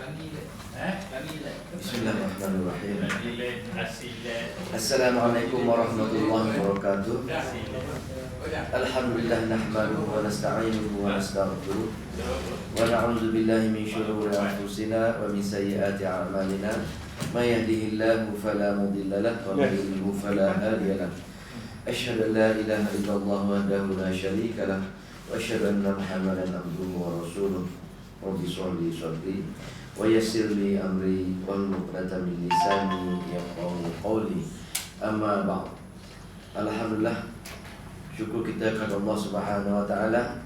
Bismillahirrahmanirrahim. Assalamualaikum warahmatullahi wabarakatuh. Alhamdulillah nahmaduhu wa nasta'inuhu wa nastaghfiruh wa na'udzu billahi min shururi anfusina wa min sayyiati a'malina. May yahdihillahu fala mudilla lahu wa may yudlil fala hadiya lahu. Asyhadu an la ilaha illallah wahdahu la syarika lahu wa asyhadu anna Muhammadan abduhu wa rasuluh. Rabbi sholli sadri wa yassir li amri wahlul 'uqdatam min lisani yafqahu qawli. Amma ba'd. Alhamdulillah, syukur kita kepada Allah Subhanahu wa taala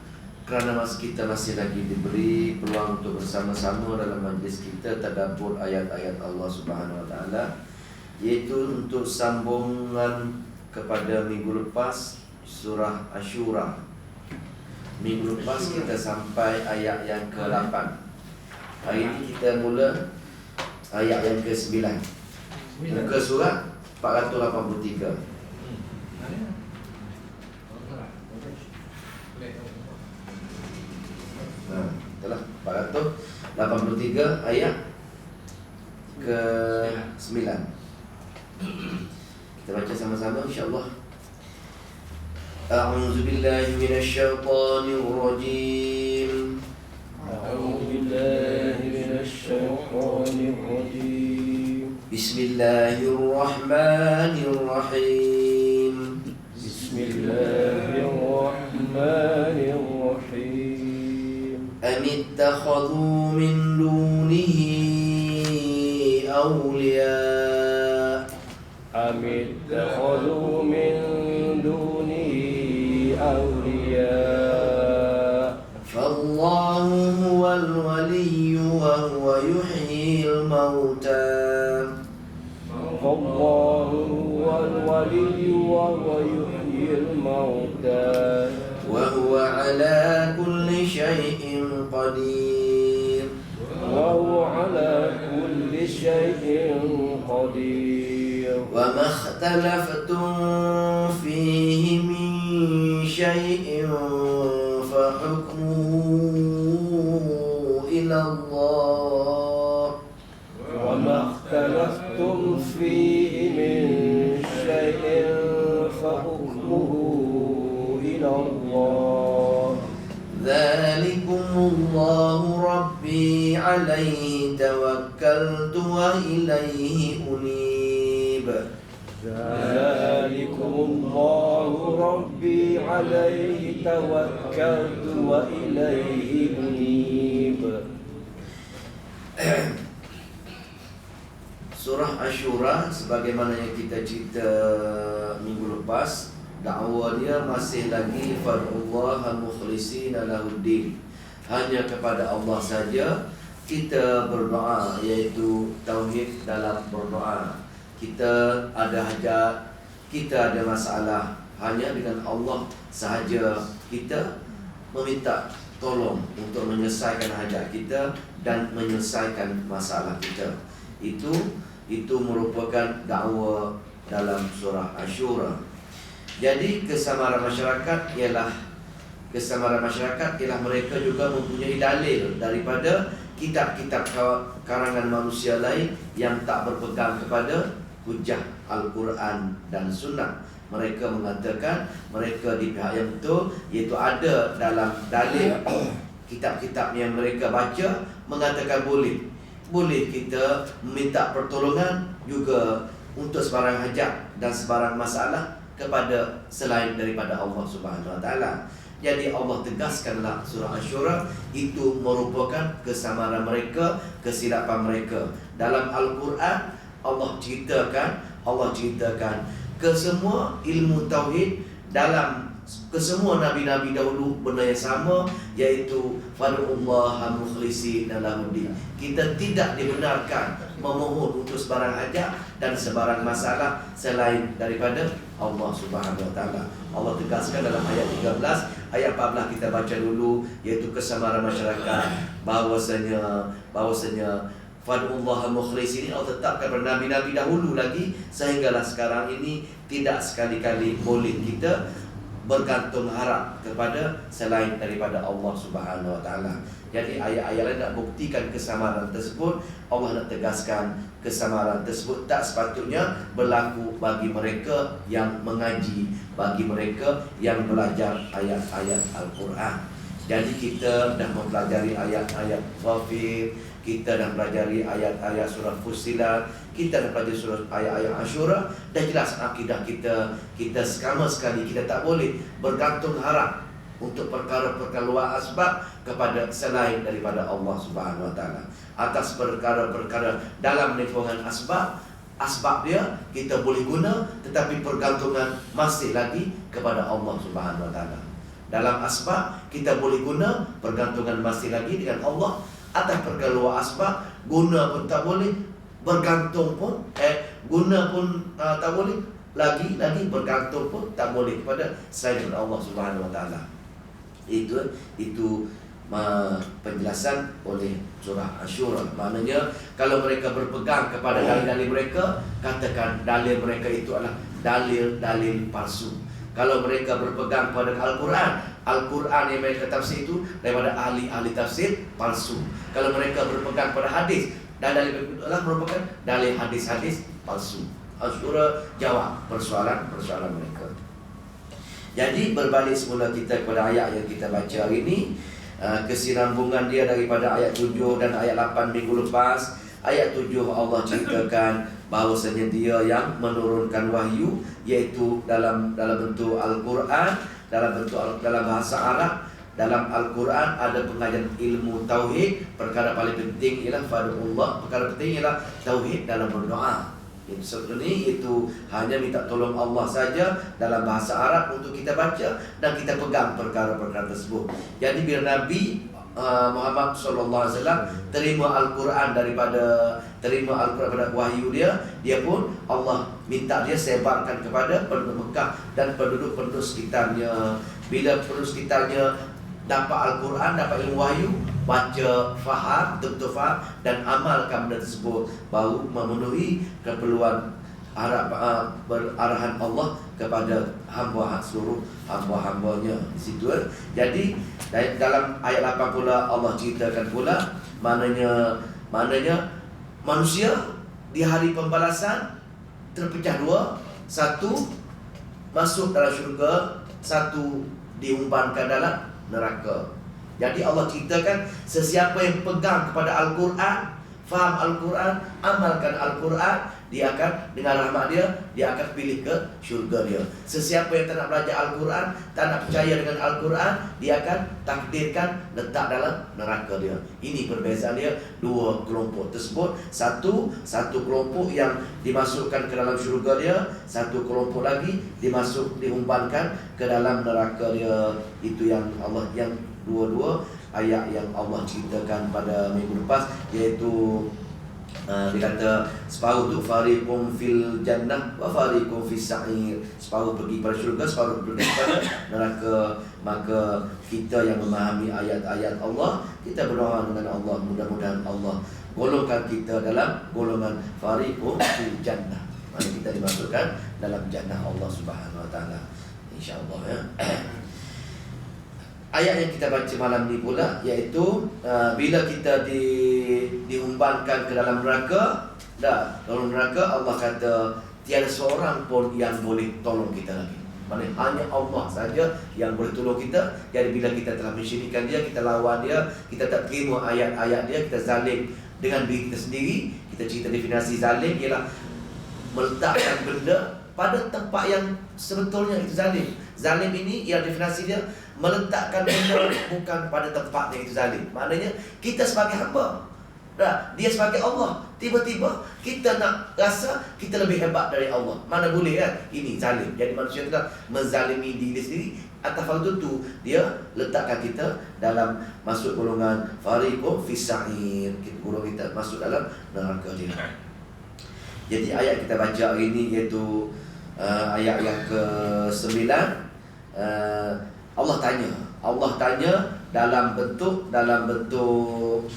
kerana kita masih lagi diberi peluang untuk bersama-sama dalam majlis kita tadabbur ayat-ayat Allah Subhanahu wa taala, iaitu untuk sambungan kepada minggu lepas surah Asyura. Minggu lepas kita sampai ayat yang ke-8. Hari ini kita mula ayat yang ke-9. Muka surat 483. Itulah 483 ayat ke-9. Kita baca sama-sama insya-Allah. A'udzu billahi minasyaitonir rajim. أعوذ بالله من الشيطان الرجيم. بسم الله الرحمن الرحيم. بسم الله الرحمن الرحيم. أم اتخذوا من دونه أولياء. أم اتخذوا من دونه أولياء. فالله هو الولي وهو يحيي الموتى. فالله هو الولي وهو يحيي الموتى. وهو على كل شيء قدير. وهو على كل شيء قدير. وما اختلفتم فيه من شيء فحكمه إلى الله. وما اختلفتم فيه من شيء فحكمه إلى الله. ذلكم الله ربي عليه توكلت وإليه أنيب. ذلكم الله ربي عليه توكلت وإليه أنيب. Surah Asyura, sebagaimana yang kita cerita minggu lepas, dakwa dia masih lagi fad'ullah al-mukhlishina lahuddin. Hanya kepada Allah saja kita berdoa, iaitu tauhid dalam berdoa. Kita ada hajat, kita ada masalah, hanya dengan Allah sahaja kita meminta tolong untuk menyelesaikan hajat kita dan menyelesaikan masalah kita. Itu merupakan dakwa dalam surah Asyura. Jadi kesamaran masyarakat ialah mereka juga mempunyai dalil daripada kitab-kitab karangan manusia lain yang tak berpegang kepada hujah Al-Quran dan Sunnah. Mereka mengatakan mereka di pihak yang betul, iaitu ada dalam dalil kitab-kitab yang mereka baca mengatakan boleh kita meminta pertolongan juga untuk sebarang hajat dan sebarang masalah kepada selain daripada Allah Subhanahu wa taala. Jadi Allah tegaskanlah surah Asyura itu merupakan kesamaran mereka, kesilapan mereka. Dalam Al-Quran Allah ceritakan kesemua ilmu tauhid dalam kesemua nabi-nabi dahulu benda yang sama, iaitu fad'ullaha mukhlishina lahuddin. Kita tidak dibenarkan memohon untuk sebarang hajat dan sebarang masalah selain daripada Allah Subhanahu wa taala. Allah tegaskan dalam ayat 13, ayat 14 kita baca dulu, iaitu kesamaran masyarakat, bahawasanya fad'ullaha mukhlishin Allah tetapkan pada nabi-nabi dahulu lagi, sehinggalah sekarang ini tidak sekali-kali boleh kita bergantung harap kepada selain daripada Allah Subhanahu wa taala. Jadi ayat-ayat lain nak buktikan kesamaran tersebut. Allah nak tegaskan kesamaran tersebut tak sepatutnya berlaku bagi mereka yang mengaji, bagi mereka yang belajar ayat-ayat Al-Quran. Jadi kita dah mempelajari ayat-ayat Ghafir, kita dah pelajari ayat-ayat surah Fussilat, kita dah pelajari surah ayat-ayat Ashura. Dah jelas akidah kita. Kita sama sekali kita tak boleh bergantung harap untuk perkara-perkara luar asbab kepada selain daripada Allah Subhanahu wa taala. Atas perkara-perkara dalam lingkungan asbab dia kita boleh guna, tetapi pergantungan masih lagi kepada Allah Subhanahu wa taala. Dalam asbab kita boleh guna, pergantungan masih lagi dengan Allah. Atas perkara luar asbab, guna pun tak boleh, bergantung pun guna pun tak boleh, lagi bergantung pun tak boleh kepada selain daripada Allah Subhanahu wa taala. Itu penjelasan oleh surah Ashura. Maknanya kalau mereka berpegang kepada dalil-dalil mereka, katakan dalil mereka itu adalah dalil-dalil palsu. Kalau mereka berpegang pada Al-Quran yang mereka tafsir itu daripada ahli-ahli tafsir palsu. Kalau mereka berpegang pada hadis, dan dalil itu adalah merupakan dalil hadis-hadis palsu. Ashura jawab persoalan mereka. Jadi berbalik semula kita kepada ayat yang kita baca hari ini, kesinambungan dia daripada ayat 7 dan ayat 8 minggu lepas. Ayat 7 Allah ceritakan bahawasanya dia yang menurunkan wahyu, iaitu dalam bentuk Al-Quran, dalam bahasa Arab. Dalam Al-Quran ada pengajian ilmu tauhid. Perkara paling penting ialah fadlullah. Perkara penting ialah tauhid dalam berdoa. Ini itu hanya minta tolong Allah saja dalam bahasa Arab untuk kita baca dan kita pegang perkara-perkara tersebut. Jadi bila Nabi Muhammad SAW terima Al-Quran daripada wahyu dia pun Allah minta dia sebarkan kepada penduduk Mekah dan penduduk sekitarnya. Bila penduduk sekitarnya dapat Al-Quran, dapat ilmu wahyu, baca, faham, betul-betul faham dan amalkan benda tersebut, baru memenuhi keperluan arahan Allah kepada seluruh hamba-hambanya di situ. Jadi dalam ayat 8 pula Allah ceritakan pula maknanya manusia di hari pembalasan terpecah dua. Satu masuk dalam syurga, satu diumpankan dalam neraka. Jadi Allah ceritakan sesiapa yang pegang kepada Al-Quran, faham Al-Quran, amalkan Al-Quran, dia akan dengan rahmat dia akan pilih ke syurga dia. Sesiapa yang tak nak belajar Al-Quran, tak nak percaya dengan Al-Quran, dia akan takdirkan letak dalam neraka dia. Ini perbezaan dia dua kelompok tersebut. Satu kelompok yang dimasukkan ke dalam syurga dia, satu kelompok lagi diumpankan ke dalam neraka dia. Itu yang Allah, yang dua-dua ayat yang Allah ceritakan pada minggu lepas, iaitu dia kata separuh tu fariqum fil jannah wa fariqum fis sa'ir, separuh pergi pada syurga, separuh pergi pada neraka. Maka kita yang memahami ayat-ayat Allah, kita berdoa dengan Allah, mudah-mudahan Allah golongkan kita dalam golongan fariqum fil jannah. Maka kita dimasukkan dalam jannah Allah Subhanahu wa taala, insya-Allah ya. Ayat yang kita baca malam ni pula, iaitu bila kita diumpankan ke dalam neraka, dalam neraka Allah kata tiada seorang pun yang boleh tolong kita lagi. Maksudnya hanya Allah saja yang boleh tolong kita. Jadi bila kita telah mensyirikkan dia, kita lawan dia, kita tak terima ayat-ayat dia, kita zalim dengan diri kita sendiri. Kita cerita definisi zalim ialah meletakkan benda pada tempat yang sebetulnya itu zalim. Zalim ini ialah definisi dia meletakkan benda bukan pada tempatnya, itu zalim. Maknanya kita sebagai hamba, dia sebagai Allah, tiba-tiba kita nak rasa kita lebih hebat dari Allah. Mana boleh kan? Ini zalim. Jadi manusia itu menzalimi diri sendiri. Atas hal itu dia letakkan kita dalam masuk golongan fariqum fis sa'ir. Golongan kita masuk dalam neraka dia. Jadi ayat kita baca hari ini iaitu ayat yang ke-9. Allah tanya dalam bentuk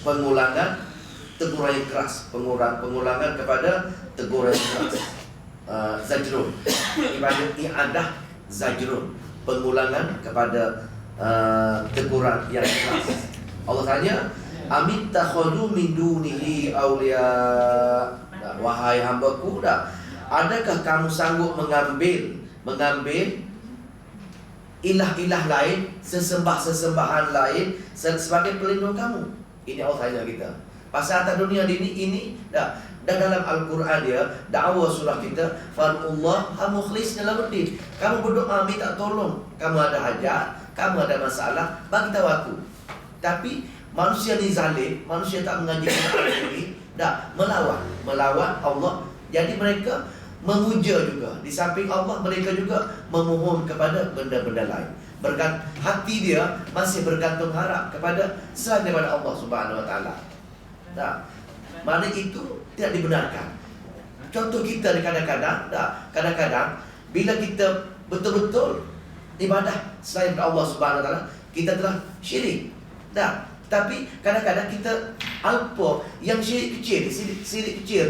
pengulangan teguran yang keras, pengulangan kepada teguran yang keras. Zajrun, ibadah i'adah zajrun. pengulangan kepada teguran yang ikhlas. Allah tanya, Amit takhadu min dunihi awliya. Wahai hambaku, adakah kamu sanggup mengambil ilah-ilah lain, sesembahan lain sebagai pelindung kamu? Ini Allah tanya kita. Pasal atas dunia ini dah dalam Al-Quran dia dakwah surah kita, Fadullah mukhlis dalam din. Kamu berdoa minta tolong, kamu ada hajat, kamu ada masalah, bagi tahu aku. Tapi manusia ni zalim, manusia tak mengaji Quran ini, melawan Allah. Jadi mereka memuja juga. Di samping Allah, mereka juga memohon kepada benda-benda lain. Hati dia masih bergantung harap kepada selain daripada Allah Subhanahu Wa Taala. Mana itu tidak dibenarkan. Contoh kita ni kadang-kadang bila kita betul-betul ibadah selain Allah Subhanahu Wa Taala, kita telah syirik. Tapi kadang-kadang kita alpa yang syirik kecil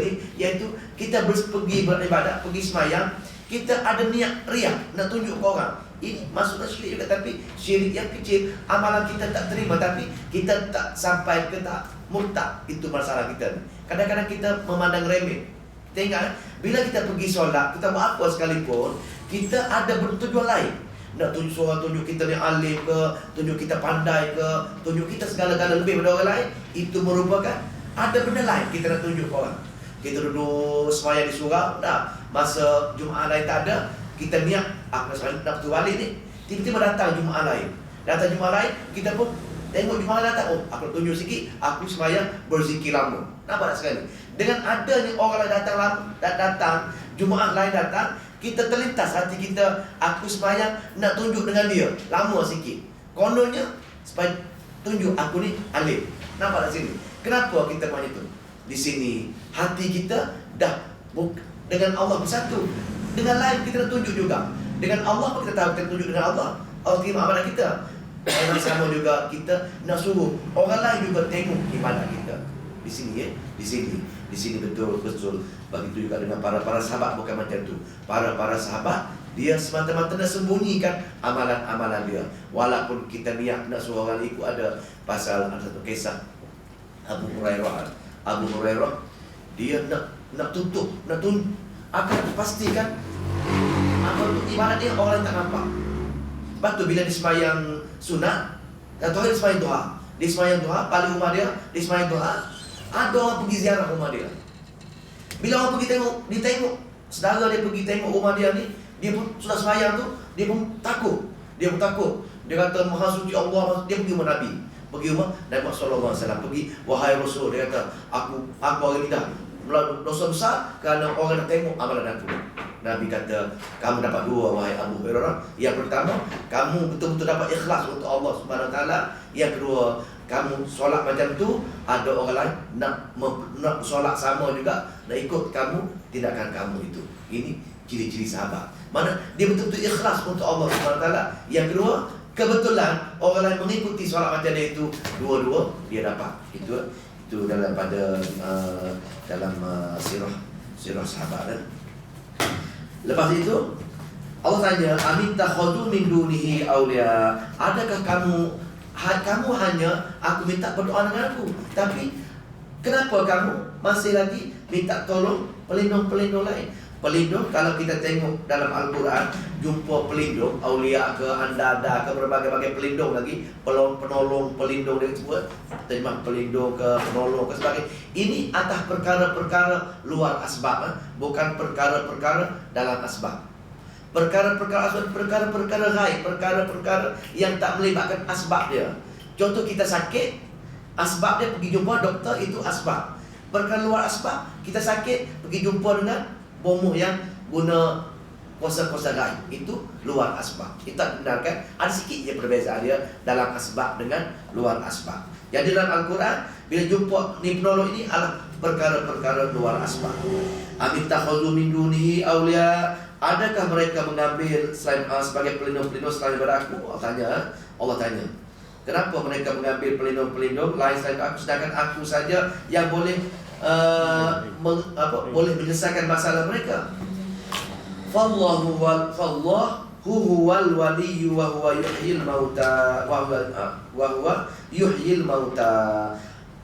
ni, iaitu kita pergi beribadah, pergi semayang, kita ada niat riak nak tunjuk ke orang. Ini maksudnya syirik juga, tapi syirik yang kecil, amalan kita tak terima, tapi kita tak sampai ke tak murtad. Itu masalah kita. Kadang-kadang kita memandang remeh. Kita ingat, bila kita pergi solat, kita buat apa sekalipun, kita ada bertujuan lain. Nak tunjuk orang, tunjuk kita ni alim ke, tunjuk kita pandai ke, tunjuk kita segala-gala lebih daripada orang lain. Itu merupakan ada benda lain kita nak tunjuk ke orang. Kita duduk semayang di surau, masa Jumaat lain tak ada, kita niat aku nak pergi balik ni, tiba-tiba datang Jumaat lain. Datang Jumaat lain, kita pun tengok Jumaat lain datang, aku nak tunjuk sikit, aku semayang berzikir lama. Nampak tak sekali? Dengan adanya orang lain datang Jumaat lain datang, kita terlintas hati kita, aku semayang nak tunjuk dengan dia lama sikit. Kononnya supaya tunjuk aku ni alim. Nampak tak sini? Kenapa kita buat itu? Di sini hati kita dah dengan Allah bersatu. Dengan lain kita nak tunjuk juga. Dengan Allah kita tahu kita tunjuk dengan Allah. Allah terima amalan kita. Dan sama juga kita nak suruh orang lain juga tengok ibadah kita. Di sini di sini betul-betul. Begitu juga dengan para sahabat, bukan macam tu. Para sahabat, dia semata-mata nak sembunyikan amalan-amalan dia. Walaupun kita niat nak suruh orang ikut, ada pasal, ada satu kisah Abu Hurairah, dia nak tutup, akan pastikan apa tu ibarat dia orang lain tak nampak. Lepas tu bila dia semayang sunat, atau dia semayang duha, paling rumah dia semayang duha, ada orang pergi ziarah rumah dia. Bila orang pergi tengok, saudara dia pergi tengok rumah dia ni, dia pun sudah semayang tu, dia pun takut. Dia kata, Maha Suci Allah, dia pergi rumah Nabi. Pergi rumah Nabi Muhammad SAW, pergi, wahai Rasul, dia kata, aku hari ni dah melakukan dosa besar kerana orang nak tengok amalan aku. Nabi kata, kamu dapat dua, wahai Abu Hurairah. Yang pertama, kamu betul-betul dapat ikhlas untuk Allah Subhanahu Wa Taala. Yang kedua, kamu solat macam tu, ada orang lain nak solat sama juga, nak ikut kamu, tindakan kamu itu. Ini ciri-ciri sahabat. Mana dia betul-betul ikhlas untuk Allah Subhanahu Wa Taala. Yang kedua, kebetulan orang lain mengikuti solat macam dia itu, dua-dua dia dapat. Itu dalam sirah sahabat. Lepas itu Allah tanya, Amin takhadu min dunihi awliya. Adakah kamu hanya aku minta berdoa dengan aku, tapi kenapa kamu masih lagi minta tolong pelindung-pelindung lain? Pelindung, kalau kita tengok dalam Al-Quran, jumpa pelindung, awliya ke, anda ke, berbagai-bagai pelindung lagi, penolong, pelindung dia sebut, terjemah pelindung ke, penolong ke sebagainya. Ini atas perkara-perkara luar asbab, bukan perkara-perkara dalam asbab. Perkara-perkara asbab, perkara-perkara ghaib, perkara-perkara yang tak melibatkan asbab dia. Contoh kita sakit, asbab dia pergi jumpa doktor, itu asbab. Perkara luar asbab, kita sakit, pergi jumpa dengan bomoh yang guna kuasa-kuasa gaib, itu luar asbab. Kita benarkan ada sikit je perbezaan dia dalam asbab dengan luar asbab. Jadi dalam Al-Quran, bila jumpa ni penolong ini adalah perkara-perkara luar asbab. Amin takhadhu min dunihi awliya. Adakah mereka mengambil selain sebagai pelindung-pelindung selain daripada aku? Allah tanya. Kenapa mereka mengambil pelindung-pelindung lain selain aku, sedangkan aku saja yang boleh boleh menyelesaikan masalah mereka? Fallah huwal waliyyu wa huwa yuhyil mauta wa huwa yuhyil mauta.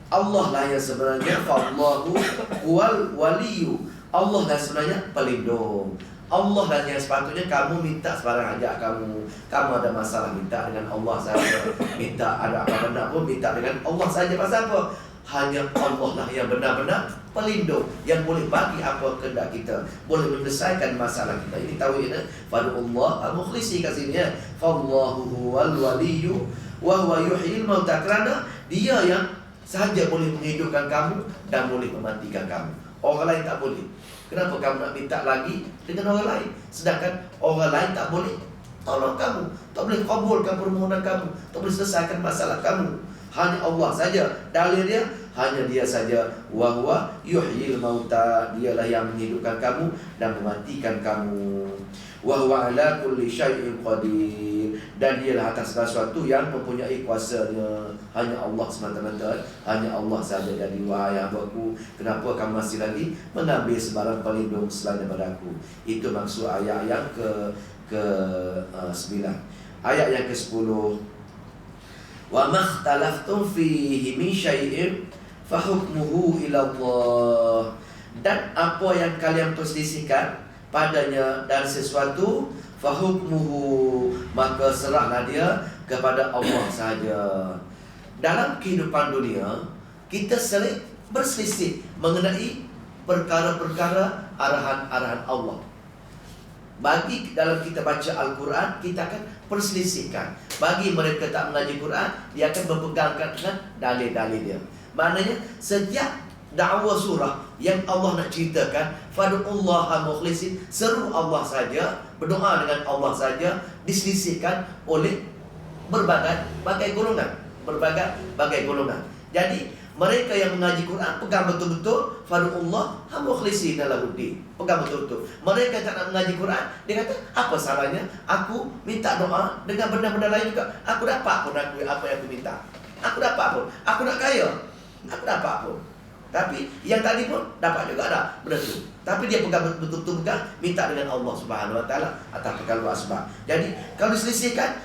Allah lah yang sebenarnya, Allahu huwal waliyyu. Allah lah sebenarnya pelindung. Allah lah yang sepatutnya kamu minta sebarang hajat kamu. Kamu ada masalah, minta dengan Allah saja. Minta ada apa benda pun minta dengan Allah saja. Pasal apa? Hanya Allah lah yang benar-benar pelindung, yang boleh bagi apa kehendak kita, boleh menyelesaikan masalah kita. Ini tauhidnya. Fadullah al-mukhlisi kat sini ya. Fallahu huwal waliyyu wa huwa yuhyil mauta. Kerana dia yang sahaja boleh menghidupkan kamu dan boleh mematikan kamu. Orang lain tak boleh. Kenapa kamu nak minta lagi dengan orang lain, sedangkan orang lain tak boleh tolong kamu, tak boleh kabulkan permohonan kamu, tak boleh selesaikan masalah kamu? Hanya Allah saja. Dalil dia hanya dia saja. Wa huwa yuhyil mauta. Dialah yang menghidupkan kamu dan mematikan kamu. Wa huwa ala kulli syai'in qadir. Dan dialah atas segala sesuatu yang mempunyai kuasanya. Hanya Allah semata-mata. Hanya Allah saja. Jadi wahai hambaku, kenapa kamu masih lagi mengambil sebarang pelindung selain daripada aku? Itu maksud ayat yang ke 9. Ayat yang ke-10. Wa makhtalaftum fihi min syai'in fahukmuhu ila Allah. Dan apa yang kalian perselisihkan padanya dari sesuatu, fahukmuhu, maka serahlah dia kepada Allah sahaja. Dalam kehidupan dunia, kita sering berselisih mengenai perkara-perkara arahan-arahan Allah. Bagi dalam kita baca Al-Quran, kita akan perselisihkan. Bagi mereka tak mengaji Quran, dia akan berpegangkan dengan dalil-dalil dia. Maknanya setiap dakwah surah yang Allah nak ceritakan, Fadullah mukhlisin, seru Allah saja, berdoa dengan Allah saja, diselisihkan oleh berbagai golongan. Berbagai golongan. Jadi mereka yang mengaji Quran pegang betul-betul Fadullah mukhlisin lahuddin. Pegang betul-betul. Mereka tak nak mengaji Quran, dia kata, apa salahnya aku minta doa dengan benda-benda lain juga. Aku dapat pun aku apa yang aku minta. Aku dapat pun. Aku nak kaya, aku dapat pun. Tapi yang tadi pun dapat juga ada benda tu. Tapi dia pegang betul-betul pegang, minta dengan Allah Subhanahu Wa Taala atas perkara asbab. Jadi kalau diselisihkan,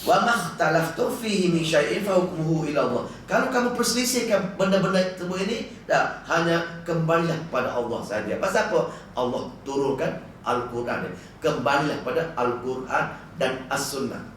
wa makhtalaftum fihi min syai'in fahukmuhu ila Allah. Kalau kamu perselisihkan benda-benda tersebut ini, dah hanya kembalilah kepada Allah saja. Pasal apa? Allah turunkan Al-Quran. Kembalilah pada Al-Quran dan As-Sunnah.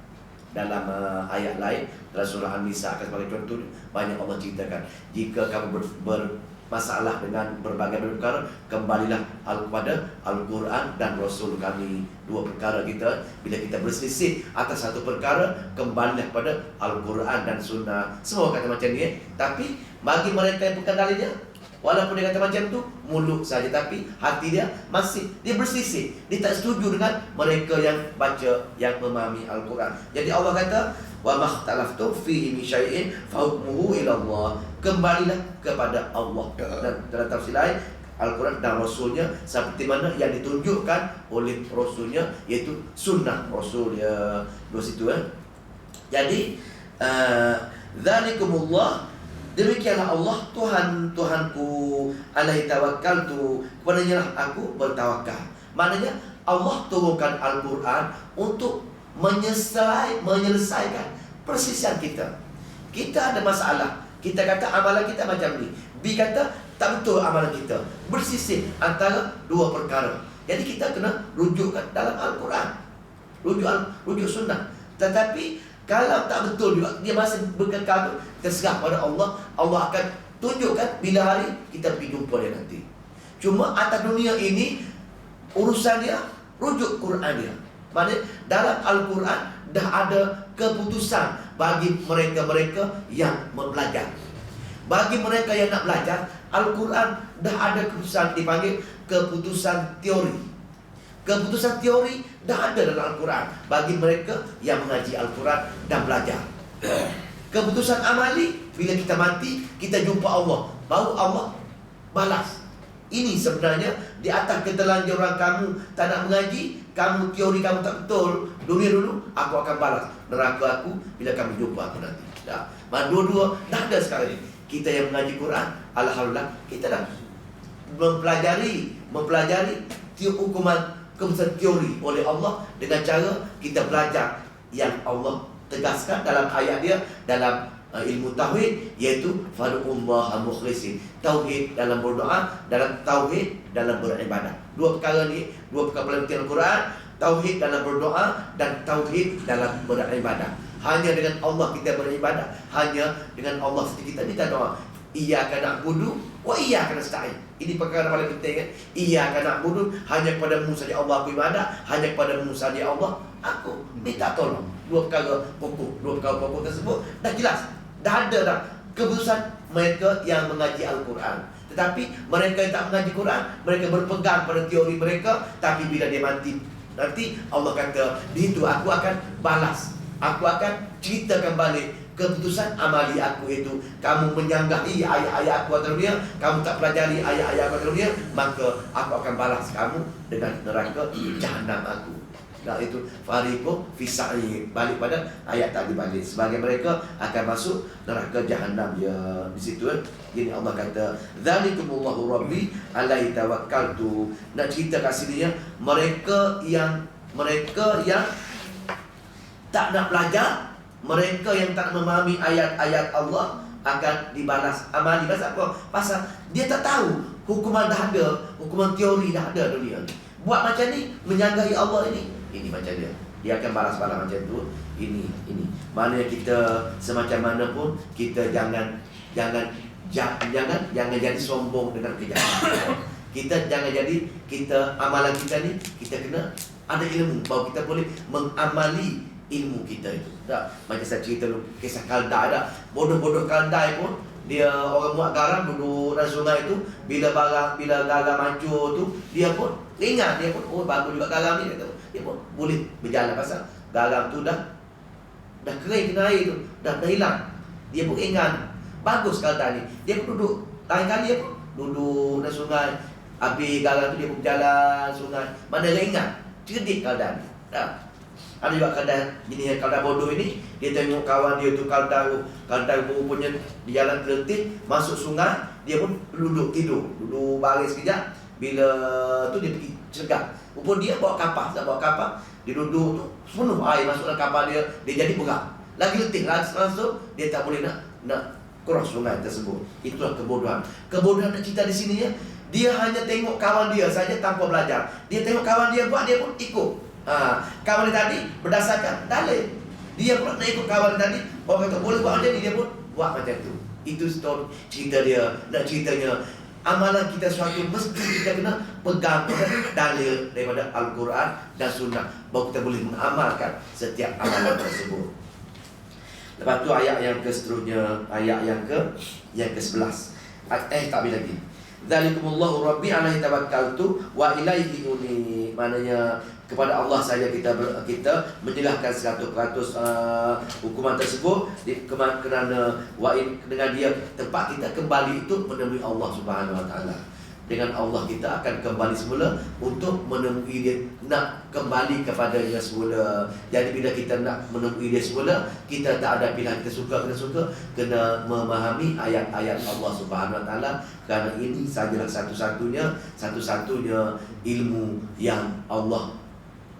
Dalam ayat lain, dalam surah An-Nisa sebagai contoh, banyak Allah ceritakan, jika kamu bermasalah dengan berbagai perkara, kembalilah kepada Al-Quran dan Rasul kami. Dua perkara kita, bila kita berselisih atas satu perkara, kembalilah kepada Al-Quran dan Sunnah. Semua kata macam ni Tapi bagi mereka yang bukan dalilnya, walaupun dia kata macam tu, mulut saja, tapi hati dia masih, dia berselisih. Dia tak setuju dengan mereka yang baca, yang memahami Al-Quran. Jadi Allah kata, wa makhtalaftum fihi min syai'in fahukmuhu ila Allah. Kembalilah kepada Allah. Dan dalam tafsir lain, Al-Quran dan Rasulnya seperti mana yang ditunjukkan oleh Rasulnya, iaitu sunnah Rasul ya. Dua situ Jadi dzalikumullah, demikianlah Allah Tuhanku, alaihi tawakkaltu, kepadanya lah aku bertawakal. Maknanya Allah turunkan Al-Quran untuk menyelesaikan persisian kita. Kita ada masalah, kita kata amalan kita macam ni, B kata tak betul amalan kita, bersisih antara dua perkara. Jadi kita kena rujukkan dalam Al-Quran, rujuk sunnah. Tetapi kalau tak betul juga, dia masih berkekal, kita serah pada Allah. Allah akan tunjukkan bila hari kita pergi jumpa dia nanti. Cuma atas dunia ini, urusan dia, rujuk Quran dia. Maksudnya dalam Al-Quran dah ada keputusan bagi mereka-mereka yang belajar. Bagi mereka yang nak belajar, Al-Quran dah ada keputusan, dipanggil keputusan teori. Keputusan teori dah ada dalam Al-Quran bagi mereka yang mengaji Al-Quran dan belajar. Keputusan amali, bila kita mati, kita jumpa Allah, baru Allah balas. Ini sebenarnya di atas ketelanjuran kamu tak nak mengaji, kamu teori kamu tak betul, dunia dulu, aku akan balas neraka aku bila kamu jumpa aku nanti. Dah. Dua-dua dah ada sekarang ini. Kita yang mengaji Quran, alhamdulillah, kita dah mempelajari hukuman keputusan teori oleh Allah dengan cara kita belajar yang Allah tegaskan dalam ayat dia dalam ilmu tauhid, iaitu fad'ullaha mukhlisin, tauhid dalam berdoa, dalam tauhid dalam beribadah. Dua perkara ni, dua perkara paling penting Al-Quran, tauhid dalam berdoa dan tauhid dalam beribadah. Hanya dengan Allah kita beribadah, hanya dengan Allah kita minta doa. Iyyaka na'budu wa iyyaka nasta'in. Ini perkara paling penting kan. Iyyaka na'budu, hanya kepadamu saja Allah aku ibadah, hanya kepadamu saja Allah aku minta tolong. Dua perkara pokok tersebut dah jelas. Dah ada dah keputusan mereka yang mengaji Al-Quran. Tetapi mereka yang tak mengaji Quran, mereka berpegang pada teori mereka. Tapi bila dia mati, nanti Allah kata, di itu aku akan balas, aku akan ceritakan balik keputusan amali aku itu. Kamu menyanggahi ayat-ayat aku atas dunia, kamu tak pelajari ayat-ayat aku atas dunia, maka aku akan balas kamu dengan neraka jahanam aku. Nah itu fariqu fi sa'i, balik pada ayat tadi balik. Sebagai mereka akan masuk neraka jahanam ya. Di situ ini Allah kata, "Dzalikumullahu rabbi alaihi tawakkaltu." Nak cerita kat sini ya, mereka yang tak nak belajar, mereka yang tak memahami ayat-ayat Allah akan dibalas amali. Pasal apa? Pasal dia tak tahu hukuman dah ada, hukuman teori dah ada dunia ni. Buat macam ni, menyanggahi Allah ini macam dia akan balas-balas macam tu. Ini maknanya kita semacam mana pun kita jangan jadi sombong dengan kejahatan. Kita jangan jadi amalan kita ni kita kena ada ilmu bahawa kita boleh mengamali ilmu kita itu. Tak macam saya cerita dulu kisah Kaldai dah. Bodoh-bodoh Kaldai pun dia orang buat garam duduk dalam sungai itu, bila garam hancur tu dia pun ingat, dia pun oh bagus juga garam ni, dia pun boleh berjalan pasal garam tu dah kering kena air tu, dah hilang. Dia pun ingat bagus Kaldai ni. Dia pun duduk, lain kali dia pun duduk dalam sungai, habis garam tu dia pun berjalan sungai. Mana dia ingat cerdik Kaldai ni. Dah ada juga Kaldai bodoh ini. Dia tengok kawan dia tu Kaldai rupanya di jalan terletih masuk sungai. Dia pun duduk baris sekejap. Bila tu dia pergi cegah. Rupanya dia bawa kapas. Dia duduk tu penuh air masuk dalam kapal dia. Dia jadi berat. Lagi letih langsung dia tak boleh nak cross sungai tersebut. Itulah kebodohan. Kebodohan nak cerita di sini ya. Dia hanya tengok kawan dia saja tanpa belajar. Dia tengok kawan dia buat, dia pun ikut. Kawan dia tadi berdasarkan dalil, dia pun nak ikut kawan dia tadi. Orang kata boleh buat macam ni, dia pun buat macam tu. Itu story cerita dia. Nak ceritanya amalan kita suatu mesti kita kena pegang dalil daripada Al-Quran dan Sunnah, bahawa kita boleh mengamalkan setiap amalan tersebut. Lepas tu ayat yang seterusnya, ayat yang ke-11. Tak boleh lagi. Dzalikumullahu rabbi alaihi tawakkaltu wa ilaihi unib. Maknanya kepada Allah saja kita menyerahkan 100% hukuman tersebut kerana dengan dia tempat kita kembali itu menemui Allah Subhanahu Wa Taala. Dengan Allah kita akan kembali semula untuk menemui dia, nak kembali kepadanya semula. Jadi bila kita nak menemui dia semula, kita tak ada pilihan, kita suka kena memahami ayat-ayat Allah Subhanahu Wa Taala, kerana ini sajalah satu-satunya ilmu yang Allah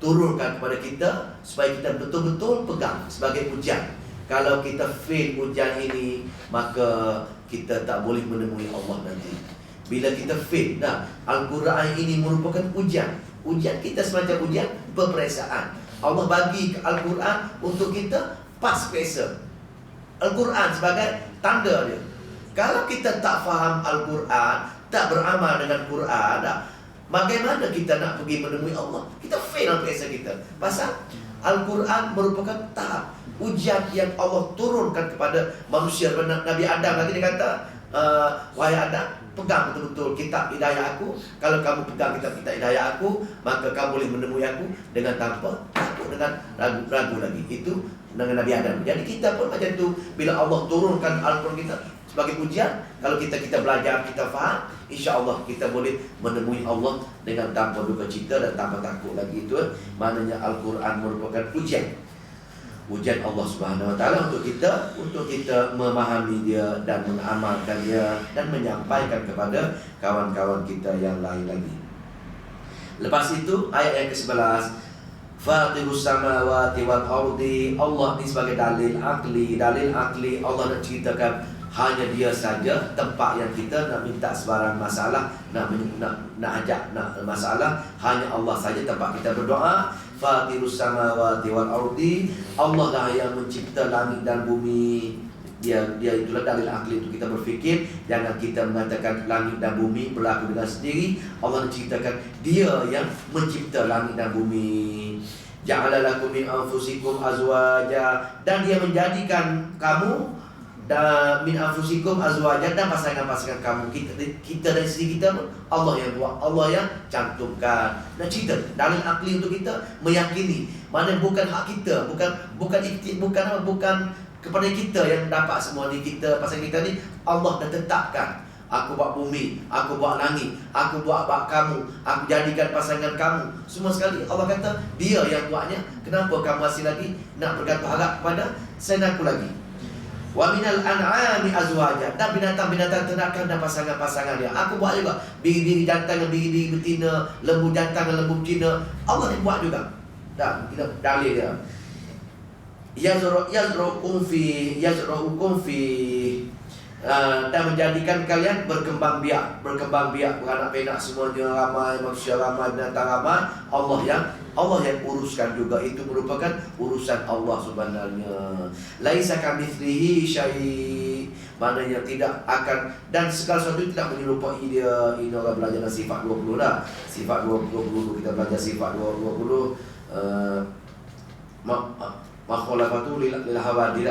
turunkan kepada kita supaya kita betul-betul pegang sebagai ujian. Kalau kita fail ujian ini, maka kita tak boleh menemui Allah nanti. Bila kita fail, Al-Quran ini merupakan ujian. Ujian kita semacam ujian peperiksaan. Allah bagi Al-Quran untuk kita pass periksa. Al-Quran sebagai tanda dia. Kalau kita tak faham Al-Quran, tak beramal dengan Quran, bagaimana kita nak pergi menemui Allah? Kita fail dalam periksa kita. Pasal Al-Quran merupakan tahap ujian yang Allah turunkan kepada manusia. Nabi Adam nanti dia kata, wahai Adam, pegang betul-betul kitab hidayah aku. Kalau kamu pegang kitab hidayah aku, maka kamu boleh menemui aku dengan tanpa takut, dengan ragu lagi. Itu dengan Nabi Adam. Jadi kita pun macam tu. Bila Allah turunkan Al-Quran kita sebagai ujian, kalau kita belajar, kita faham, insya-Allah kita boleh menemui Allah dengan tanpa duka cita dan tanpa takut lagi. Itu maknanya Al-Quran merupakan ujian Allah Subhanahu Wa Taala untuk kita memahami dia dan mengamalkan dia dan menyampaikan kepada kawan-kawan kita yang lain lagi. Lepas itu ayat yang ke-11, Fatirus samawati wal ardi. Allah ni sebagai dalil akli. Dalil akli Allah nak ceritakan hanya dia saja tempat yang kita nak minta sebarang masalah, nak ajak nak masalah, hanya Allah saja tempat kita berdoa. Fatirus samawati wal ardi. Allah lah yang mencipta langit dan bumi. Dia itulah dalil akli untuk kita berfikir. Jangan kita mengatakan langit dan bumi berlaku dengan sendiri. Allah menceritakan dia yang mencipta langit dan bumi. Ja'ala lakum min anfusikum azwaja. Dan dia menjadikan kamu dan min anfusikum azwaja, dan pasangan-pasangan kamu. Kita dari sisi kita pun Allah yang buat, Allah yang cantumkan. Nak cerita dalil akli untuk kita meyakini mana bukan hak kita, bukan kepada kita yang dapat semua ni. Kita pasal kita ni Allah dah tetapkan. Aku buat bumi, aku buat langit, aku buat kamu, aku jadikan pasangan kamu. Semua sekali Allah kata dia yang buatnya. Kenapa kamu masih lagi nak bergantung harap kepada selain aku lagi? Wa minal an'ami azwaja. Dan binatang-binatang ternakan dan pasangan-pasangan dia aku buat juga. Biri-biri jantan dan biri-biri betina, lembu jantan dan lembu betina, Allah yang buat juga. Dan kita dalil dia. Yazru'ukum fi dan menjadikan kalian berkembang biak, beranak pinak semuanya, ramai manusia ramai, binatang ramai. Allah yang uruskan juga. Itu merupakan urusan Allah sebenarnya. Laisa kamitslihi syai', maknanya tidak akan, dan segala sesuatu tidak menyerupai dia. Ini orang belajar dengan sifat 20 lah. Sifat 20 kita belajar sifat 20. Makhlufatu lil hawadis,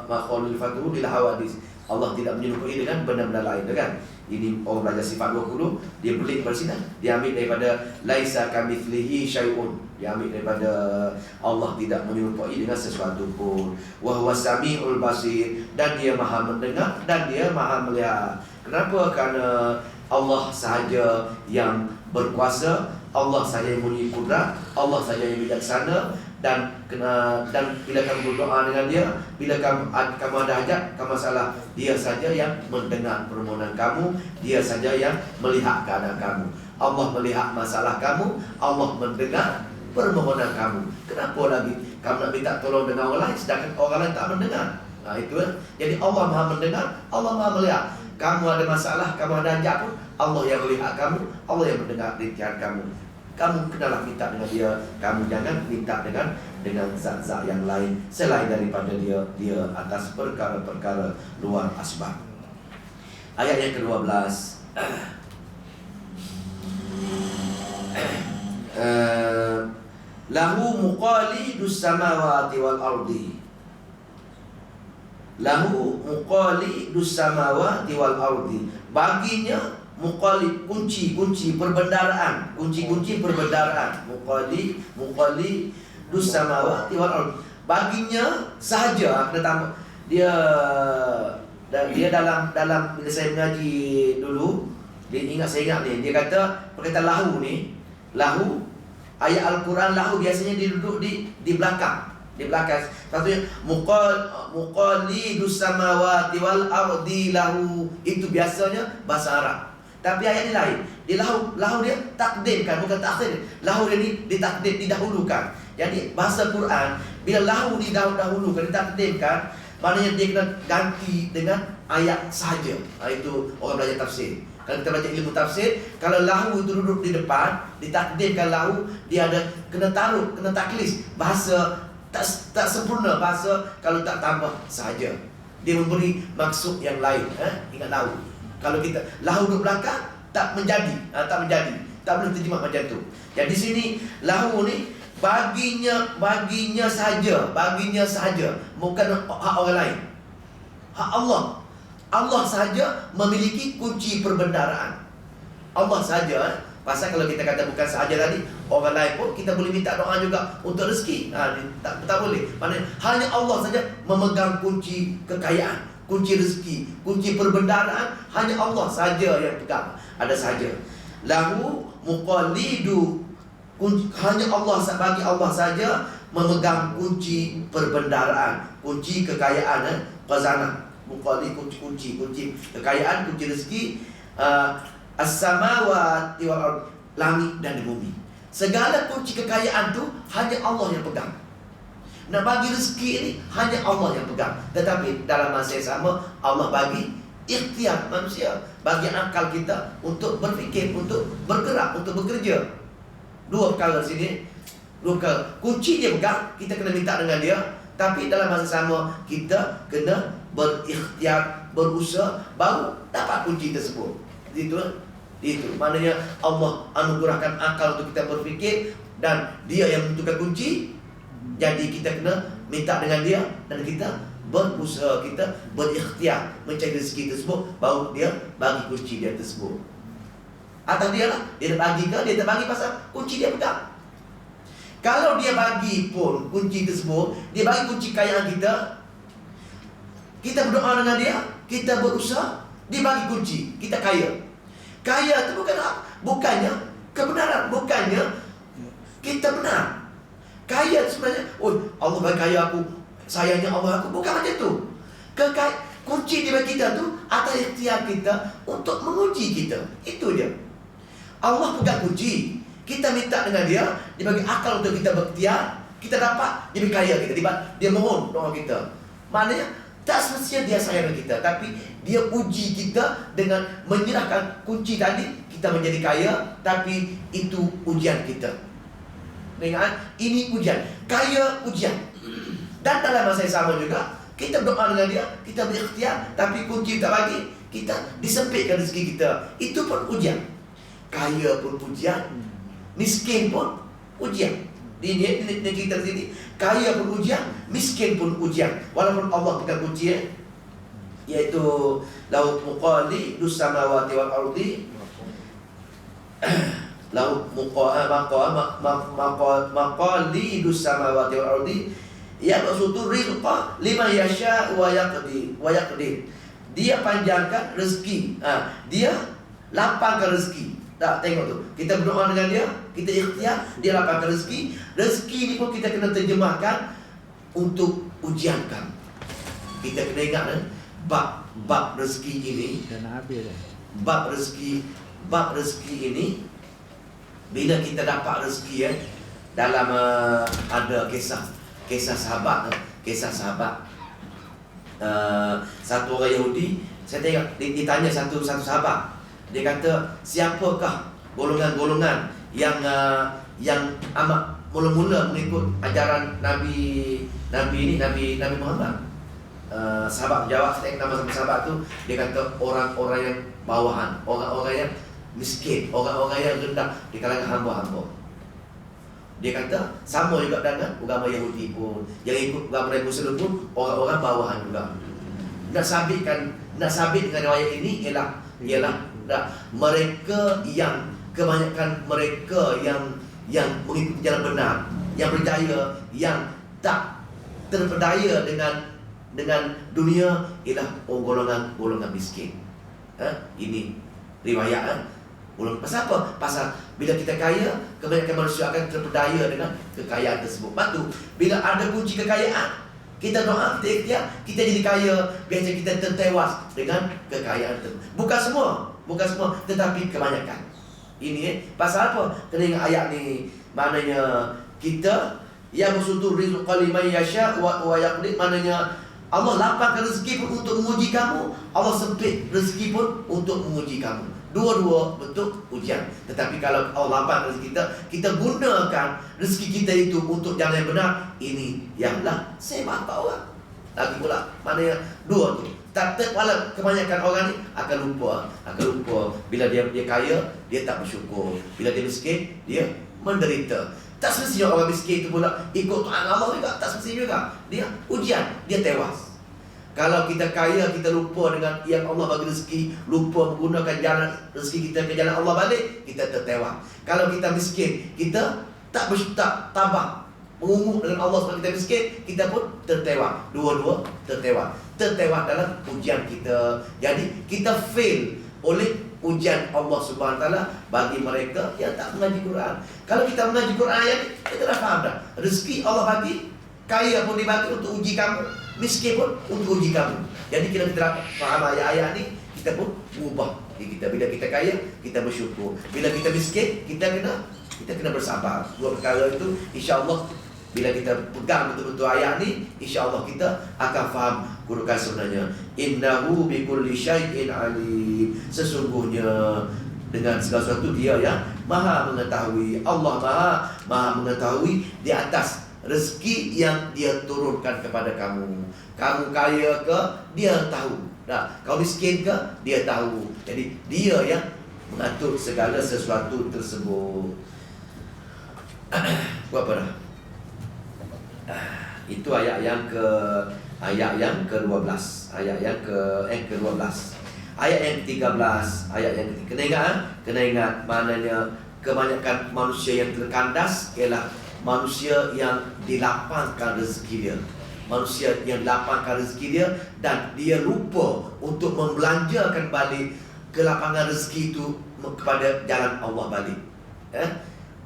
makhlufatu lil hawadis. Allah tidak menyerupai dengan benda-benda lain, kan? Ini orang belajar sifat 20, dia belik pada sini, dia ambil daripada laisa kamitslihi syai'un, dia ambil daripada Allah tidak menyerupai dengan sesuatu pun. Wa huwas samiul basir, dan dia Maha mendengar dan dia Maha melihat. Kenapa? Kerana Allah sahaja yang berkuasa, Allah sahaja yang mempunyai kudrat, Allah sahaja yang bijaksana. Dan bila kamu berdoa dengan dia, bila kamu ada hajat, kamu masalah, dia saja yang mendengar permohonan kamu, dia saja yang melihat keadaan kamu. Allah melihat masalah kamu, Allah mendengar permohonan kamu. Kenapa lagi kamu nak minta tolong dengan orang lain sedangkan orang lain tak mendengar? Nah itu kan. Jadi Allah Maha mendengar, Allah Maha melihat. Kamu ada masalah, kamu ada hajat pun, Allah yang melihat kamu, Allah yang mendengar rintihan kamu. Kamu kenalah minta dengan dia. Kamu jangan minta dengan zat-zat yang lain selain daripada dia atas perkara-perkara luar asbab. Ayat yang ke-12. Lahu muqalidus samawati wal ardi. Lahu muqalidus samawati wal ardi. Baginya muqalid, kunci perbendaharaan, kunci perbendaharaan. Muqalid dus samawati wal ard. Baginya sahaja kena tambah. Dia dalam bila saya mengaji dulu, saya ingat ni, dia kata perkataan lahu ni, lahu ayat Al-Quran lahu biasanya dia duduk di belakang. Di belakang. Satunya muqalidus samawati wal ardi lahu. Itu biasanya bahasa Arab. Tapi ayat ni lain. Dia lahu dia takdimkan, bukan takhir. Lahu dia ni ditakdim, didahulukan. Jadi bahasa Quran bila lahu didahulukan, ditakdimkan, maknanya dia kena ganti dengan ayat sahaja. Itu orang belajar tafsir. Kalau kita belajar ilmu tafsir, kalau lahu itu duduk di depan, ditakdimkan lahu, dia ada kena taruh, kena taklis. Bahasa tak sempurna bahasa kalau tak tambah sahaja. Dia memberi maksud yang lain. Ingat lahu. Kalau kita lahu duduk belakang, tak menjadi, tak boleh terjemah macam tu. Jadi di sini lahu ni baginya sahaja, bukan hak orang lain. Hak Allah. Allah sahaja memiliki kunci perbendaharaan. Allah sahaja. Pasal kalau kita kata bukan sahaja tadi, orang lain pun kita boleh minta doa juga untuk rezeki. Tak boleh. Maknanya hanya Allah saja memegang kunci kekayaan, kunci rezeki, kunci perbendaharaan. Hanya Allah saja yang pegang. Ada saja. Lahu muqallidu, hanya Allah, bagi Allah saja memegang kunci perbendaharaan, kunci kekayaan, khazanah. Muqallid kunci kekayaan, kunci rezeki. As-samawati wal ard, langit dan di bumi. Segala kunci kekayaan tu hanya Allah yang pegang. Nak bagi rezeki ini hanya Allah yang pegang. Tetapi dalam masa yang sama Allah bagi ikhtiar manusia, bagi akal kita untuk berfikir, untuk bergerak, untuk bekerja. Dua perkara sini. Dua perkara. Kunci dia pegang, kita kena minta dengan dia. Tapi dalam masa sama kita kena berikhtiar, berusaha, baru dapat kunci tersebut. Itu maknanya Allah anugerahkan akal untuk kita berfikir, dan dia yang menentukan kunci. Jadi kita kena minta dengan dia, dan kita berusaha, kita berikhtiar mencari rezeki tersebut, baru dia bagi kunci dia tersebut. Atau dia lah, dia bagi ke, dia tak bagi pasal kunci dia pegang. Kalau dia bagi pun kunci tersebut, dia bagi kunci kekayaan kita, kita berdoa dengan dia, kita berusaha, dia bagi kunci, kita kaya. Kaya itu bukannya kebenaran, bukannya kita benar. Kaya sebenarnya, Allah bagi kaya aku, sayangnya Allah aku, bukan macam tu. Kunci dia bagi kita tu atas ikhtiar kita untuk menguji kita. Itu dia. Allah pegang kunci, kita minta dengan dia, dia bagi akal untuk kita berikhtiar, kita dapat, dia bagi kaya kita, dia mohon doa kita. Maknanya tak semestinya dia sayang kita, tapi dia uji kita dengan menyerahkan kunci tadi, kita menjadi kaya, tapi itu ujian kita. Ingat, ini ujian, kaya ujian. Dan dalam masa yang sama juga, kita berdoa dengan dia, kita berikhtiar, tapi kunci tak bagi, kita disempitkan rezeki kita. Itu pun ujian. Kaya pun ujian, miskin pun ujian. Di kita sini, kaya pun ujian, miskin pun ujian. Walaupun Allah pegang kunci, yaitu laut muqalidus samawati wal ardi, laut maqalidus samawati wal ardi, yabsutu rizqa liman yasha wa yaqdir. Dia panjangkan rezeki, dia lapangkan rezeki. Tak, tengok tu, kita berdoa dengan dia, kita ikhtiar, dia lapangkan rezeki. Rezeki ni pun kita kena terjemahkan untuk ujiankan. Kita kena ingat bab rezeki ini, bab rezeki ini, bila kita dapat rezeki dalam ada kisah sahabat. Satu orang Yahudi, saya tengok ditanya satu sahabat, dia kata, siapakah golongan-golongan yang amat mula-mula mengikut ajaran Nabi Muhammad? Sahabat jawab, saya nama sahabat tu, dia kata orang-orang yang bawahan, orang-orang yang miskin, orang-orang yang rendah di kalangan hamba-hamba. Dia kata sama juga dengan agama Yahudi pun, yang ikut agama Muslim pun orang-orang bawahan juga. Nak sabit dengan riwayat ini ialah mereka yang kebanyakan mereka yang mengikuti jalan benar, yang berjaya, yang tak terpedaya dengan dunia, ialah golongan miskin. Ini riwayat. Pasal apa? Pasal bila kita kaya, kebanyakan manusia akan terpedaya dengan kekayaan tersebut. Lepas tu, bila ada kunci kekayaan, kita doa, kita ikhtiar, kita jadi kaya, biasa kita tertewas dengan kekayaan tersebut. Bukan semua, tetapi kebanyakan. Ini pasal apa? Kena ingat ayat ni. Maknanya kita yang bersutur rizqa liman yasha wa yaqdir, maknanya Allah lapangkan rezeki pun untuk menguji kamu, Allah sempit rezeki pun untuk menguji kamu. Dua-dua bentuk ujian. Tetapi kalau Allah lapangkan rezeki kita gunakan rezeki kita itu untuk jalan yang benar, ini ialah semak orang. Lagi pula, maknanya dua tu. Walau kebanyakan orang ni akan lupa. Bila dia kaya, dia tak bersyukur. Bila dia miskin, dia menderita. Tak semestinya orang miskin itu pula ikut Tuhan Allah juga. Tak semestinya juga. Dia ujian, dia tewas. Kalau kita kaya, kita lupa dengan yang Allah bagi rezeki, lupa menggunakan jalan rezeki kita ke jalan Allah balik, kita tertewas. Kalau kita miskin, kita tak tabah mengunguk dengan Allah sebab kita miskin, kita pun tertewas. Dua-dua tertewas. Tertewas dalam ujian kita. Jadi kita fail oleh ujian Allah Subhanahu Wa Taala bagi mereka yang tak mengaji Quran. Kalau kita mengaji Quran ayat ni, kita dah faham dah. Rezeki Allah bagi, kaya pun dibagi untuk uji kamu, miskin pun untuk uji kamu. Jadi kita faham ayat-ayat ni, kita kita pun berubah diri kita. Bila kita kaya, kita bersyukur. Bila kita miskin, kita kena bersabar. Dua perkara itu insya-Allah bila kita pegang betul-betul ayat ni, insya-Allah kita akan faham kedudukan sebenarnya. Innahu bikulli syai'in alim. Sesungguhnya dengan segala sesuatu dia yang maha mengetahui. Allah maha mengetahui di atas rezeki yang dia turunkan kepada kamu. Kamu kaya ke, dia tahu. Nah, kau miskin ke, dia tahu. Jadi dia yang mengatur segala sesuatu tersebut. Buat apa dah? Itu ayat yang ke-12. Ayat yang ke-12. Ayat yang ke-13, ayat yang ke-13. Kena ingat maknanya kebanyakan manusia yang terkandas ialah manusia yang dilapangkan rezeki dia. Manusia yang dilapangkan rezeki dia dan dia lupa untuk membelanjakan balik kelapangan rezeki itu kepada jalan Allah balik.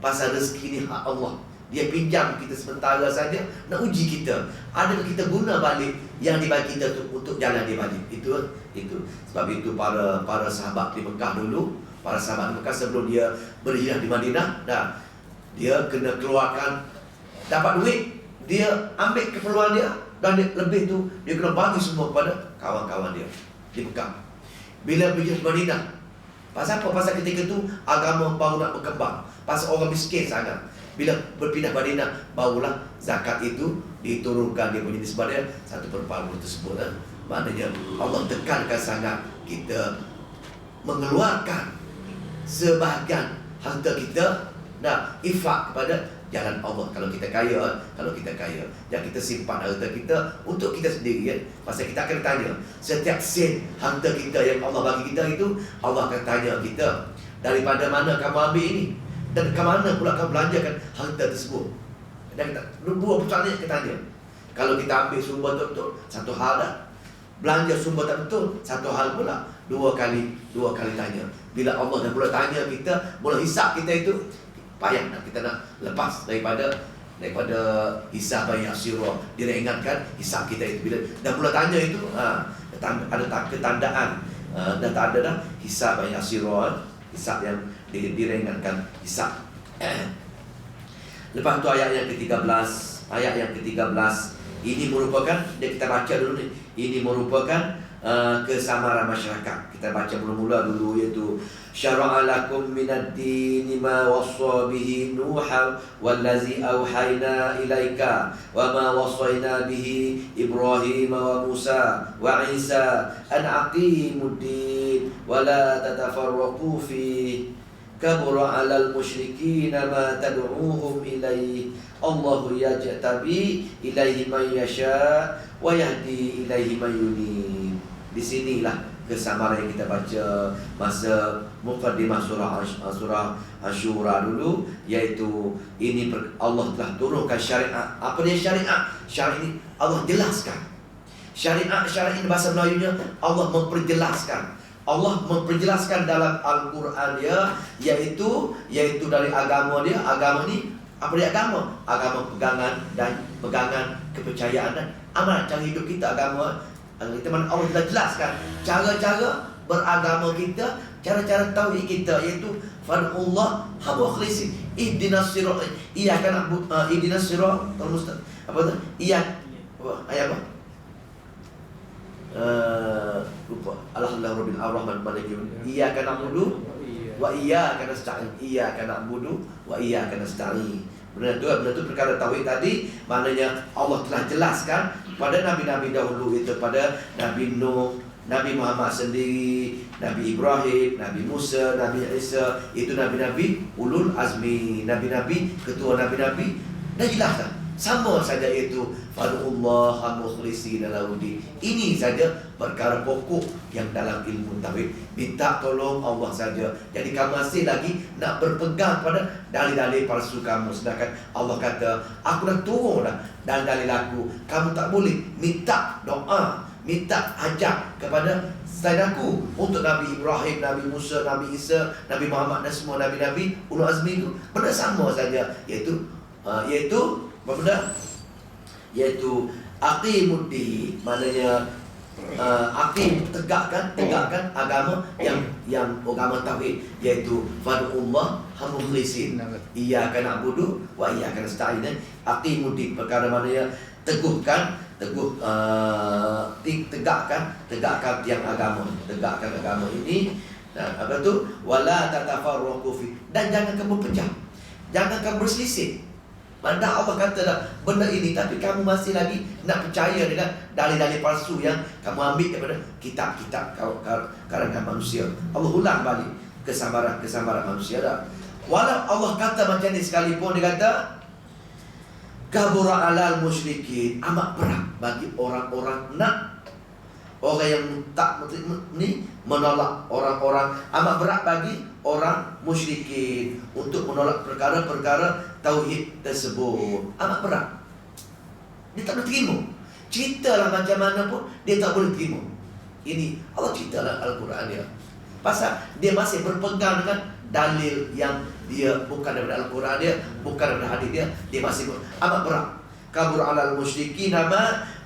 Pasal rezeki ni hak Allah. Dia pinjam kita sementara saja nak uji kita. Adakah kita guna balik yang dibagi kita untuk jalan dia balik? Itu. Sebab itu para sahabat di Mekah dulu, para sahabat di Mekah sebelum dia berhijrah di Madinah, dia kena keluarkan dapat duit, dia ambil keperluan dia dan lebih tu dia kena bagi semua kepada kawan-kawan dia di Mekah. Bila berhijrah di Madinah, pasal apa? Pasal ketika tu agama baru nak berkembang. Pasal orang miskin sangat. Bila berpindah Madinah, barulah zakat itu diturunkan, dia punya nisbahnya 1/4 tersebut. Maknanya Allah tekankan sangat kita mengeluarkan sebahagian harta kita infak kepada jalan Allah. Kalau kita kaya, jangan kita simpan harta kita untuk kita sendiri. Pasal kita akan tanya setiap sen harta kita yang Allah bagi kita itu, Allah akan tanya kita, daripada mana kamu ambil ini? Dan ke mana pula kamu belanjakan harta tersebut? Dan kita, dua pertanyaan kita tanya. Kalau kita ambil sumber betul, satu hal dah. Belanja sumber tak betul, satu hal pula. Dua kali tanya. Bila Allah dah mula tanya kita, mula hisap kita itu, payah kita nak lepas daripada hisap bayar sirah. Dia dah ingatkan hisap kita itu. Bila dah mula tanya itu, ada ketandaan. Dah tak ada dah hisap bayar sirah. Hisap yang diringankan hisap. Lepas tu ayat yang ke-13. Ayat yang ke-13 ini merupakan, kita baca dulu ni. Ini merupakan kesamaran masyarakat. Kita baca mula-mula dulu, iaitu syara'a lakum minad dini ma wassa bihi Nuha wallazi auhayna ilaika wa ma wassayna bihi Ibrahim wa Musa wa Isa an aqimud din wa la tatafarraqu fihi kabura 'alal musyrikin ma tad'uuhum ilaihi Allahu yajtabi ilaihi man yasha wa yahdi ilaihi man yunib. Di sinilah kesamaran yang kita baca masa muqaddimah surah Asyura dulu, iaitu ini Allah telah turunkan syariat. Apa dia syariat? Syariat ini Allah jelaskan. Syariat ini bahasa Melayunya Allah memperjelaskan. Allah memperjelaskan dalam Al-Quran dia, iaitu dari agama dia. Agama ni apa dia agama? Agama pegangan kepercayaan dan amalan cara hidup kita. Agama kita mana Allah telah jelaskan cara-cara beragama kita, cara-cara tauhid kita, iaitu fad'ullah hawa khlisi ihdinas sirat iyyaka na'budu ihdinas siratal mustaqim. Apa tu? Ayat apa? Lupa. Alhamdulillah rabbil alamin maliki iyyaka na'budu wa iyyaka nasta'in. Iyyaka na'budu wa iyyaka nasta'in. Benar tu perkara tauhid tadi. Maknanya Allah telah jelaskan pada nabi-nabi dahulu, itu pada Nabi Nuh, Nabi Muhammad sendiri, Nabi Ibrahim, Nabi Musa, Nabi Isa. Itu nabi-nabi ulul azmi, nabi-nabi, ketua nabi-nabi. Dah jelaskan sama saja, iaitu fad'ullah mukhlishina lahud-din. Ini saja perkara pokok yang dalam ilmu tauhid. Minta tolong Allah saja. Jadi kamu masih lagi nak berpegang pada dalil-dalil palsu kamu, sedangkan Allah kata, aku dah turun dah dalil aku. Kamu tak boleh minta doa, minta hajat kepada selain aku. Untuk Nabi Ibrahim, Nabi Musa, Nabi Isa, Nabi Muhammad dan semua nabi-nabi ulul azmi itu benda sama saja, iaitu apa benda? Iaitu aqimuddin, maknanya aqim, tegakkan agama yang agama tauhid, yaitu fad'ullah mukhlisin iyyaka na'budu wa iyyaka nasta'in. Aqimuddin, perkara mana yang tegakkan tiang agama, tegakkan agama ini. Dan apa tu? Wala tatafarraqu fi, dan jangan kamu pecah, jangan kamu berselisih. Mana Allah kata dah benda ini, tapi kamu masih lagi nak percaya dengan dalil-dalil palsu yang kamu ambil daripada kitab-kitab karangan manusia. Allah ulang balik kesabaran manusia dah. Walau Allah kata macam ni sekalipun, dia kata kabura alal musyrikin, amat berat bagi orang-orang yang tak ni menolak orang-orang, amat berat bagi orang musyrikin untuk menolak perkara-perkara tauhid tersebut. Amat berat. Dia tak boleh terima. Ceritalah macam mana pun dia tak boleh terima. Ini Allah ceritalah Al-Quran dia. Pasal dia masih berpegang dengan dalil yang dia bukan daripada Al-Quran dia, bukan daripada hadis dia. Dia masih amat berat. Kabur alal musyrikin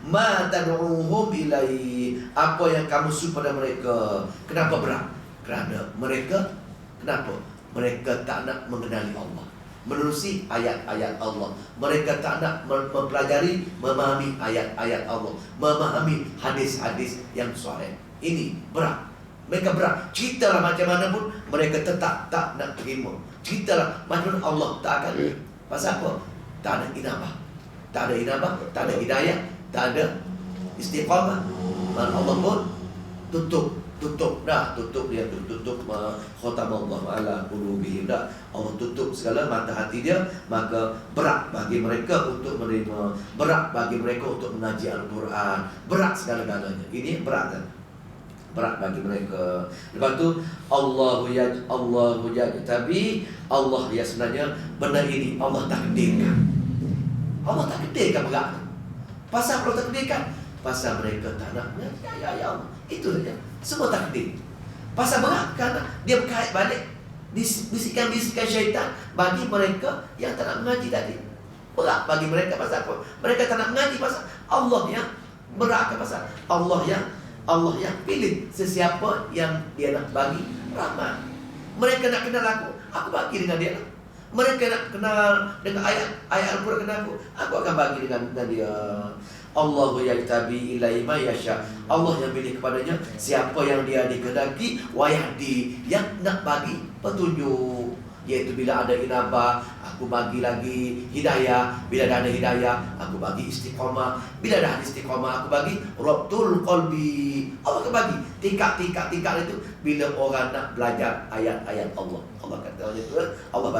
ma tad'uhum ilai, apa yang kamu suruh pada mereka. Kenapa berat? Kerana mereka, kenapa? Mereka tak nak mengenali Allah, menerusi ayat-ayat Allah. Mereka tak nak mempelajari, memahami ayat-ayat Allah, memahami hadis-hadis yang sahih. Ini berat. Mereka berat. Ceritalah macam mana pun mereka tetap tak nak terima. Ceritalah macam mana Allah tak akan. Pasal apa? Tak ada inabah, tak ada hidayah, tak ada istiqamah. Maka Allah pun tutup dia, tutup khatam Allah ala qulubihim. Allah tutup segala mata hati dia. Maka berat bagi mereka untuk menerima, berat bagi mereka untuk mengaji Al-Quran, berat segala-galanya. Ini berat kan? Berat bagi mereka. Lepas tu Allahu yajtabi, Allah ya sebenarnya benda ini Allah takdirkan. Allah takdirkan berat. Pasal Allah takdirkan, pasal mereka tak nak mengaji ayat Allah. Itu saja. Semua takdir. Pasal berat kerana dia berkait balik bisikan-bisikan syaitan bagi mereka yang tak nak mengaji tadi. Berat bagi mereka pasal apa? Mereka tak nak mengaji pasal Allah yang berat, pasal Allah yang pilih sesiapa yang dia nak bagi rahmat. Mereka nak kenal aku bagi dengan dia. Mereka nak kenal dengan ayat Al-Quran aku akan bagi dengan dia. Allahu yajtabi ilaihi ma yasha, Allah yang pilih kepadanya siapa yang dia dikehendaki, wa yahdi, yang nak bagi petunjuk. Iaitu bila ada inabah, aku bagi lagi hidayah. Bila dah ada hidayah, aku bagi istiqamah. Bila dah ada istiqamah, aku bagi rabtul qalbi. Allah akan bagi tingkat itu bila orang nak belajar ayat-ayat Allah. Allah kata macam tu, Allah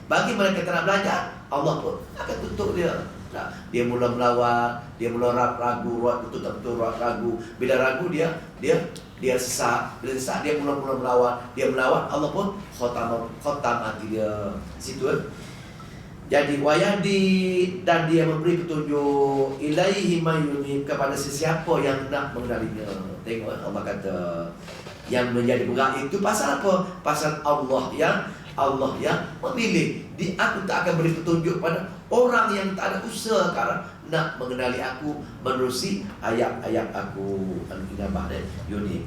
bagi mereka tak nak belajar, Allah pun akan tutup dia. Dia mula melawat, dia mula ragu, betul-betul ragu. Bila ragu dia sesak. Bila sesak dia mula melawat, Allah pun khatam hati dia. Situ Jadi wayadi, dan dia memberi petunjuk ilaihi mayunib, kepada sesiapa yang nak mengenalinya. Tengok Allah kata yang menjadi berat itu pasal apa? Pasal Allah yang memilih. Aku tak akan beri petunjuk pada orang yang tak ada usaha sekarang nak mengenali aku, menerusi ayat-ayat aku. Al-Inabah dan Yunib.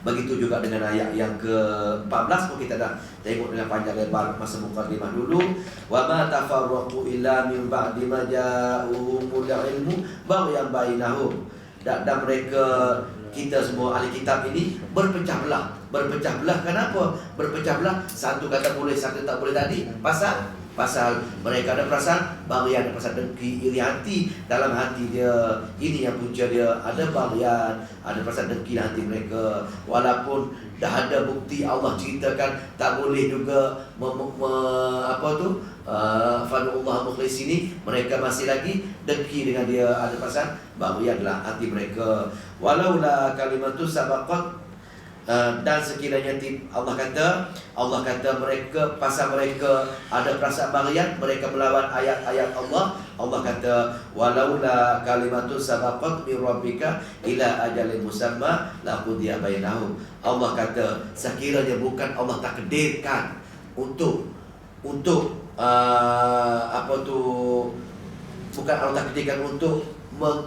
Begitu juga dengan ayat yang ke-14 pun kita dah tengok dengan panjang lebar masa mukadimah dulu. Wa ma tafarraqu illa min ba'di ma ja'uhumul ilmu baghyan bainahum. Dan mereka, kita semua ahli kitab ini berpecah belah. Kenapa? Berpecah belah. Satu kata boleh, satu tak boleh tadi. Pasal mereka ada perasaan baghyan, ada perasaan dengki, iri hati dalam hati dia. Ini yang punca dia. Ada baghyan, ada perasaan dengki dalam hati mereka. Walaupun dah ada bukti Allah ceritakan tak boleh juga fadullah mukhlis ini, mereka masih lagi dengki dengan dia. Ada perasaan baghyan dalam hati mereka. Walaula kalimatu sabaqat, dan sekiranya Allah kata mereka, pasal mereka ada perasaan baghyan, mereka melawan ayat-ayat Allah. Allah kata walaula kalimatu sabaqat min rabbika ila ajalin musamma laqudiya bainahum. Allah kata sekiranya bukan Allah takdirkan untuk bukan Allah takdirkan untuk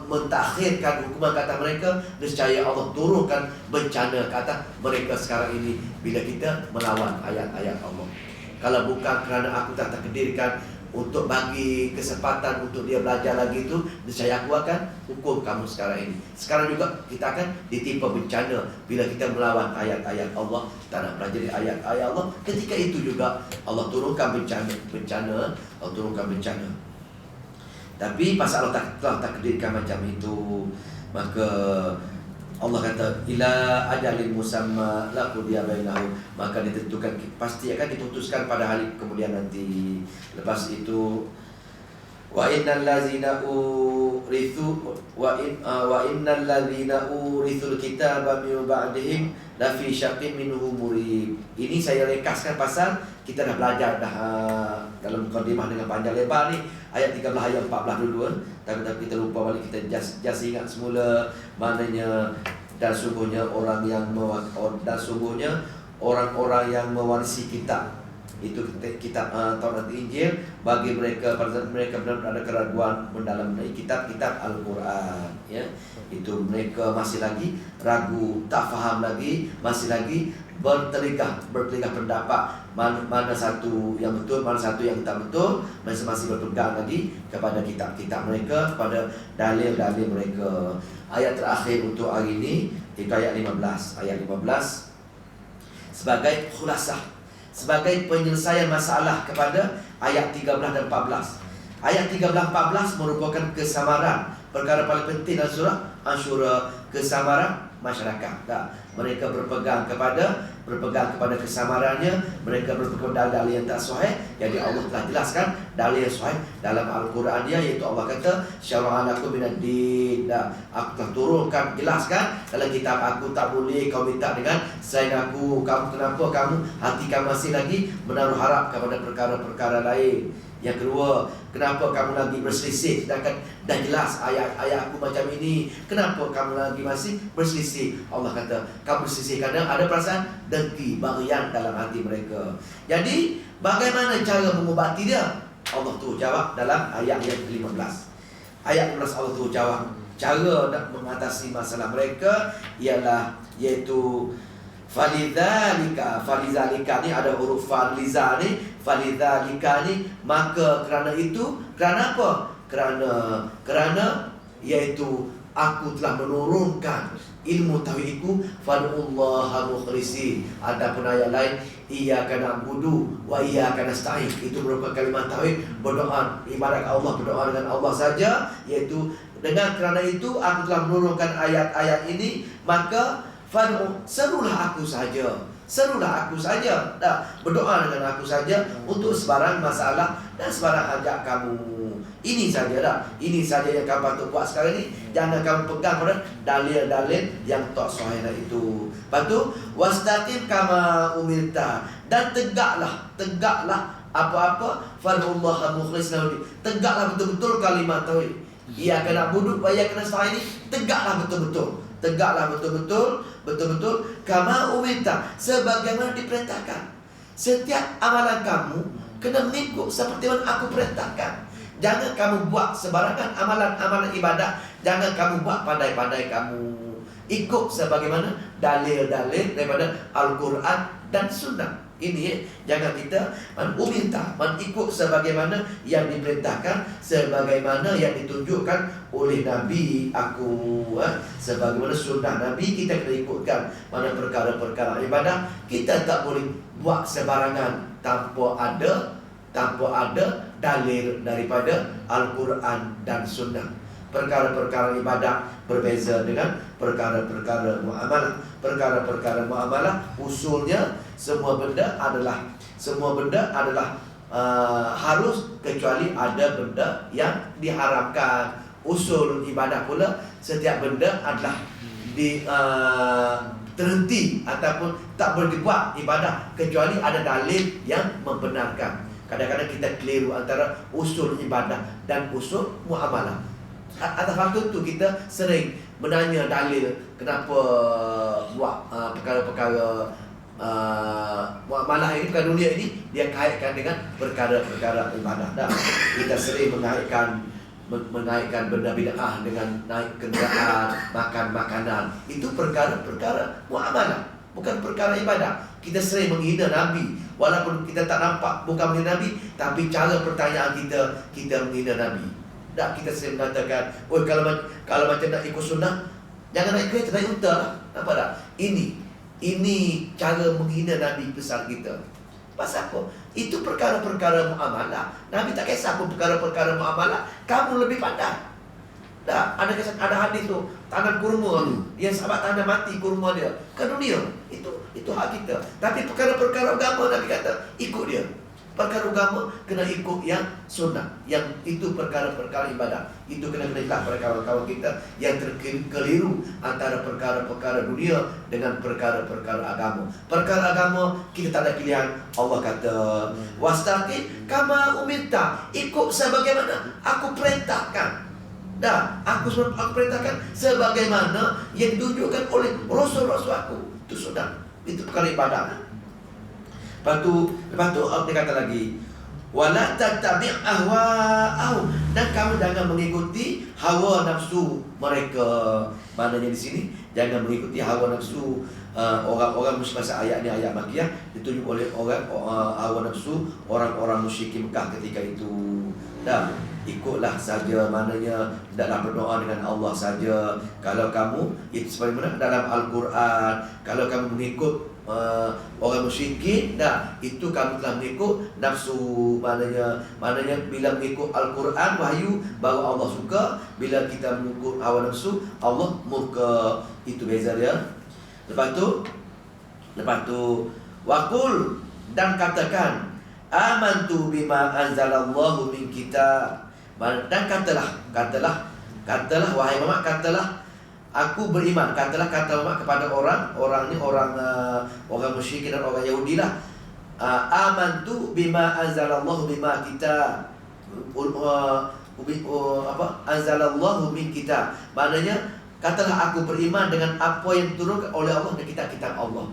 mentakhirkan hukuman kata mereka, nescaya Allah turunkan bencana kata mereka sekarang ini bila kita melawan ayat-ayat Allah. Kalau bukan kerana aku tak takdirkan untuk bagi kesempatan untuk dia belajar lagi itu, nescaya aku akan hukum kamu sekarang ini. Sekarang juga kita akan ditimpa bencana bila kita melawan ayat-ayat Allah, tak nak pelajari ayat-ayat Allah. Ketika itu juga Allah turunkan bencana, Allah turunkan bencana. Tapi pasal Allah telah takdirkan macam itu, maka Allah kata ila ajalin musamma la qudiya bainahum, maka ditentukan, pasti akan diputuskan pada hari kemudian nanti. Lepas itu wa innal ladzina urithu wa innal ladzina urithul kitaba min ba'dihim la fi syaqqin minhu murib. Ini saya rekaskan pasal kita dah belajar dah dalam mukadimah dengan panjang lebar ni ayat 13 ayat 14 dulu, tapi kita lupa balik, kita just ingat semula maknanya. Dan sungguhnya orang-orang yang mewarisi kitab itu kitab Taurat Injil, bagi mereka pada saat mereka benar-benar ada keraguan mendalam kitab-kitab Al-Quran, ya, itu mereka masih lagi ragu, tak faham lagi, masih lagi berteligah pendapat mana satu yang betul, mana satu yang tak betul, masih berpegang lagi kepada kitab-kitab mereka, kepada dalil-dalil mereka. Ayat terakhir untuk hari ini itu ayat 15. Ayat 15 sebagai khulasah, sebagai penyelesaian masalah kepada ayat 13 dan 14. Ayat 13-14 merupakan kesamaran perkara paling penting dalam surah Asy-Syura, kesamaran masyarakat. Mereka berpegang kepada kesamarannya, mereka berpegang dalil yang tak sahih. Jadi Allah telah jelaskan dalil yang sahih dalam Al-Quran dia, iaitu Allah kata syara'a lakum minad din. Aku telah turunkan, jelaskan dalam kitab aku, tak boleh kau minta dengan selain aku. Kenapa kamu hati kamu masih lagi menaruh harap kepada perkara-perkara lain? Yang kedua, kenapa kamu lagi berselisih sedangkan dah jelas ayat-ayat aku macam ini? Kenapa kamu lagi masih berselisih? Allah kata kamu berselisih kerana ada perasaan dengki, bagian dalam hati mereka. Jadi bagaimana cara mengubati dia? Allah tu jawab dalam ayat yang ke-15. Ayat 15 Allah tu jawab cara nak mengatasi masalah mereka ialah, iaitu Falidzalika ni ada huruf faliza ni, falidzalika ni, maka kerana itu, kerana apa? Kerana iaitu aku telah menurunkan ilmu tauhidku, fad'ullaha mukhlisi. Adapun ayat lain, iyyaka na'budu wa iyyaka nasta'in, itu merupakan kalimat tauhid, berdoa ibadat Allah, berdoa dengan Allah saja, iaitu dengan kerana itu aku telah menurunkan ayat-ayat ini, maka serulah aku saja, berdoa dengan aku saja untuk sebarang masalah dan sebarang hajat kamu. Ini saja ini saja yang kamu patut buat sekarang ni. Jangan kamu pegang pada dalil-dalil yang tak sahih itu. Lepas tu wastaqim kama umirta, dan tegaklah apa-apa fad'ullaha mukhlishan lahu, tegaklah betul-betul kalimat tauhid. Iyyaka na'budu wa iyyaka nasta'in, tegaklah betul-betul kama umirta, sebagaimana diperintahkan. Setiap amalan kamu kena mengikut seperti mana aku perintahkan. Jangan kamu buat sebarangan amalan ibadat. Jangan kamu buat pandai-pandai kamu. Ikut sebagaimana dalil-dalil daripada Al-Quran dan Sunnah. Ini jangan kita ikut sebagaimana yang diperintahkan, sebagaimana yang ditunjukkan oleh Nabi aku, sebagaimana sunnah Nabi kita kena ikutkan. Mana perkara-perkara ibadah kita tak boleh buat sebarangan tanpa ada dalil daripada Al-Quran dan Sunnah. Perkara-perkara ibadah berbeza dengan perkara-perkara muamalah. Perkara-perkara muamalah usulnya semua benda adalah harus, kecuali ada benda yang diharamkan. Usul ibadah pula setiap benda adalah terhenti ataupun tak boleh dibuat ibadah kecuali ada dalil yang membenarkan. Kadang-kadang kita keliru antara usul ibadah dan usul muamalah. Atas waktu itu kita sering menanya dalil kenapa buat perkara-perkara muamalah ini, perkara dunia ini dia kaitkan dengan perkara-perkara ibadah. Kita sering mengaitkan menaikkan benda bid'ah dengan naik kenderaan, makan makanan. Itu perkara-perkara muamalah, bukan perkara ibadah. Kita sering menghina Nabi, walaupun kita tak nampak bukan menghina Nabi, tapi cara pertanyaan kita menghina Nabi. Tak, kita sering mengatakan, oh kalau macam nak ikut sunnah, jangan naik kereta, naik unta lah. Nampak tak? Ini cara menghina Nabi besar kita. Pasal apa? Itu perkara-perkara muamalah. Nabi tak kisah pun perkara-perkara muamalah, kamu lebih pandai. Dah, ada hadis tu, tangan kurma tu, yang sahabat tangan mati kurma dia ke dunia. Itu hak kita. Tapi perkara-perkara agama Nabi kata ikut dia. Perkara agama kena ikut yang sunnah, yang itu perkara-perkara ibadah. Itu kena hilang pada kawan-kawan kita yang terkeliru antara perkara-perkara dunia dengan perkara-perkara agama. Perkara agama kita tak ada pilihan. Allah kata, wastaqim kama umirta, ikut sebagaimana aku perintahkan. Dah, aku perintahkan sebagaimana yang ditunjukkan oleh rasul-rasul aku. Itu sunnah. Itu perkara ibadah. Lepas tu dia kata lagi, wala tattabi' ahwa'ahum, dan kamu jangan mengikuti hawa nafsu mereka. Maknanya di sini jangan mengikuti hawa nafsu orang-orang musyrik. Ayat ni ayat Makkiyah, ditunjuk oleh orang hawa nafsu orang-orang musyrik Mekah ketika itu. Dah, ikutlah saja, maknanya hendaklah berdoa dengan Allah saja. Kalau kamu itu sebagaimana dalam Al-Quran, kalau kamu mengikut orang musyrikin, dah, itu kamu telah mengikut nafsu. Maknanya bila mengikut Al-Quran wahyu baru Allah suka, bila kita mengikut hawa nafsu Allah murka. Itu beza dia. Lepas tu waqul, dan katakan amantu bima anzalallahu min kitab, dan katalah wahai Muhammad, katalah aku beriman. Katalah kata Muhammad kepada orang musyrikin dan orang Yahudi lah. Amantu bima anzalallahu bima kitab, anzalallahu min kitab, maknanya katalah aku beriman dengan apa yang diturunkan oleh Allah dan kitab-kitab Allah.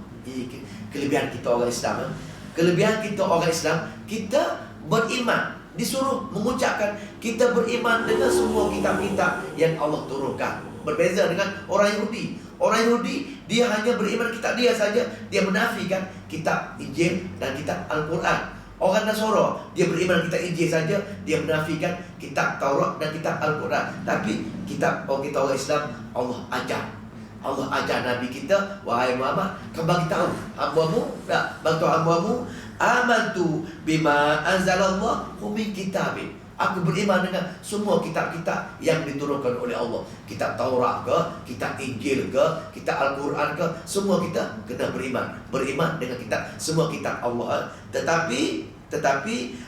Kelebihan kita orang Islam, kelebihan kita orang Islam, kita beriman, disuruh mengucapkan kita beriman dengan semua kitab-kitab yang Allah turunkan. Berbeza dengan orang Yahudi. Orang Yahudi dia hanya beriman kitab dia saja, dia menafikan kitab Injil dan kitab Al-Quran. Orang Nasara dia beriman kitab Injil saja, dia menafikan kitab Taurat dan kitab Al-Quran. Tapi kitab kita orang Islam, Allah ajar Nabi kita, wahai Muhammad, kamu bagi tahu hambamu, bantu hambamu, amantu bima anzalallahu min kitabin, aku beriman dengan semua kitab-kitab yang diturunkan oleh Allah. Kitab Taurat ke, kitab Injil ke, kitab Al-Quran ke, semua kita kena beriman dengan kitab, semua kitab Allah. Tetapi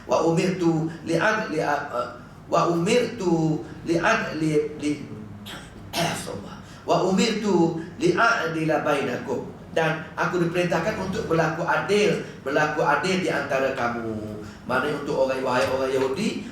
wa umirtu li'adila bainakum, dan aku diperintahkan untuk berlaku adil di antara kamu. Maknanya untuk wahai orang Yahudi,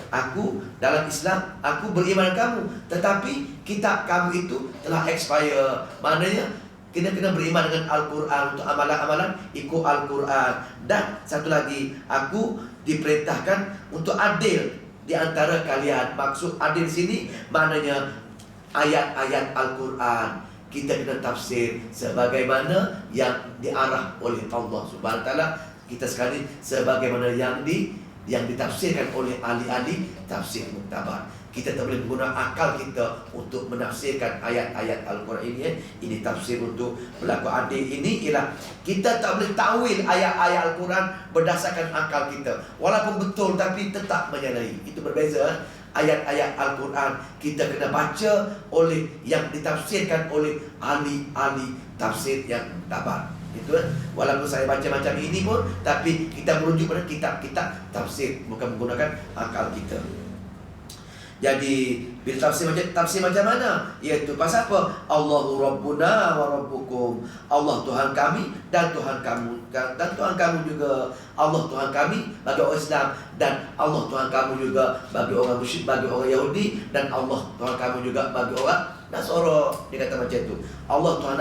aku dalam Islam, aku beriman kamu, tetapi kitab kamu itu telah expire. Maknanya kita kena beriman dengan Al-Quran. Untuk amalan-amalan ikut Al-Quran. Dan satu lagi, aku diperintahkan untuk adil di antara kalian. Maksud adil di sini maknanya ayat-ayat Al-Quran kita kena tafsir sebagaimana yang diarah oleh Allah Subhanahu Wa Taala. Kita sekali sebagaimana yang ditafsirkan oleh ahli-ahli tafsir muktabar. Kita tak boleh menggunakan akal kita untuk menafsirkan ayat-ayat Al-Quran ini. Ini tafsir untuk berlaku adil. Ini ialah kita tak boleh tawil ayat-ayat Al-Quran berdasarkan akal kita. Walaupun betul tapi tetap menyalahi. Itu berbeza. Ayat-ayat Al-Quran kita kena baca oleh yang ditafsirkan oleh ahli-ahli tafsir yang muktabar. Itu walaupun saya baca macam ini pun, tapi kita merujuk pada kitab-kitab tafsir, bukan menggunakan akal kita. Jadi bila tafsir macam mana? Iaitu pasal apa? Allahu Rabbuna wa Rabbukum, Allah Tuhan kami dan Tuhan kamu, dan Tuhan kamu juga. Allah Tuhan kami bagi orang Islam, dan Allah Tuhan kamu juga bagi orang musyrik, bagi orang Yahudi, dan Allah Tuhan kamu juga bagi orang Nasara. Dia kata macam tu. Allah Tuhan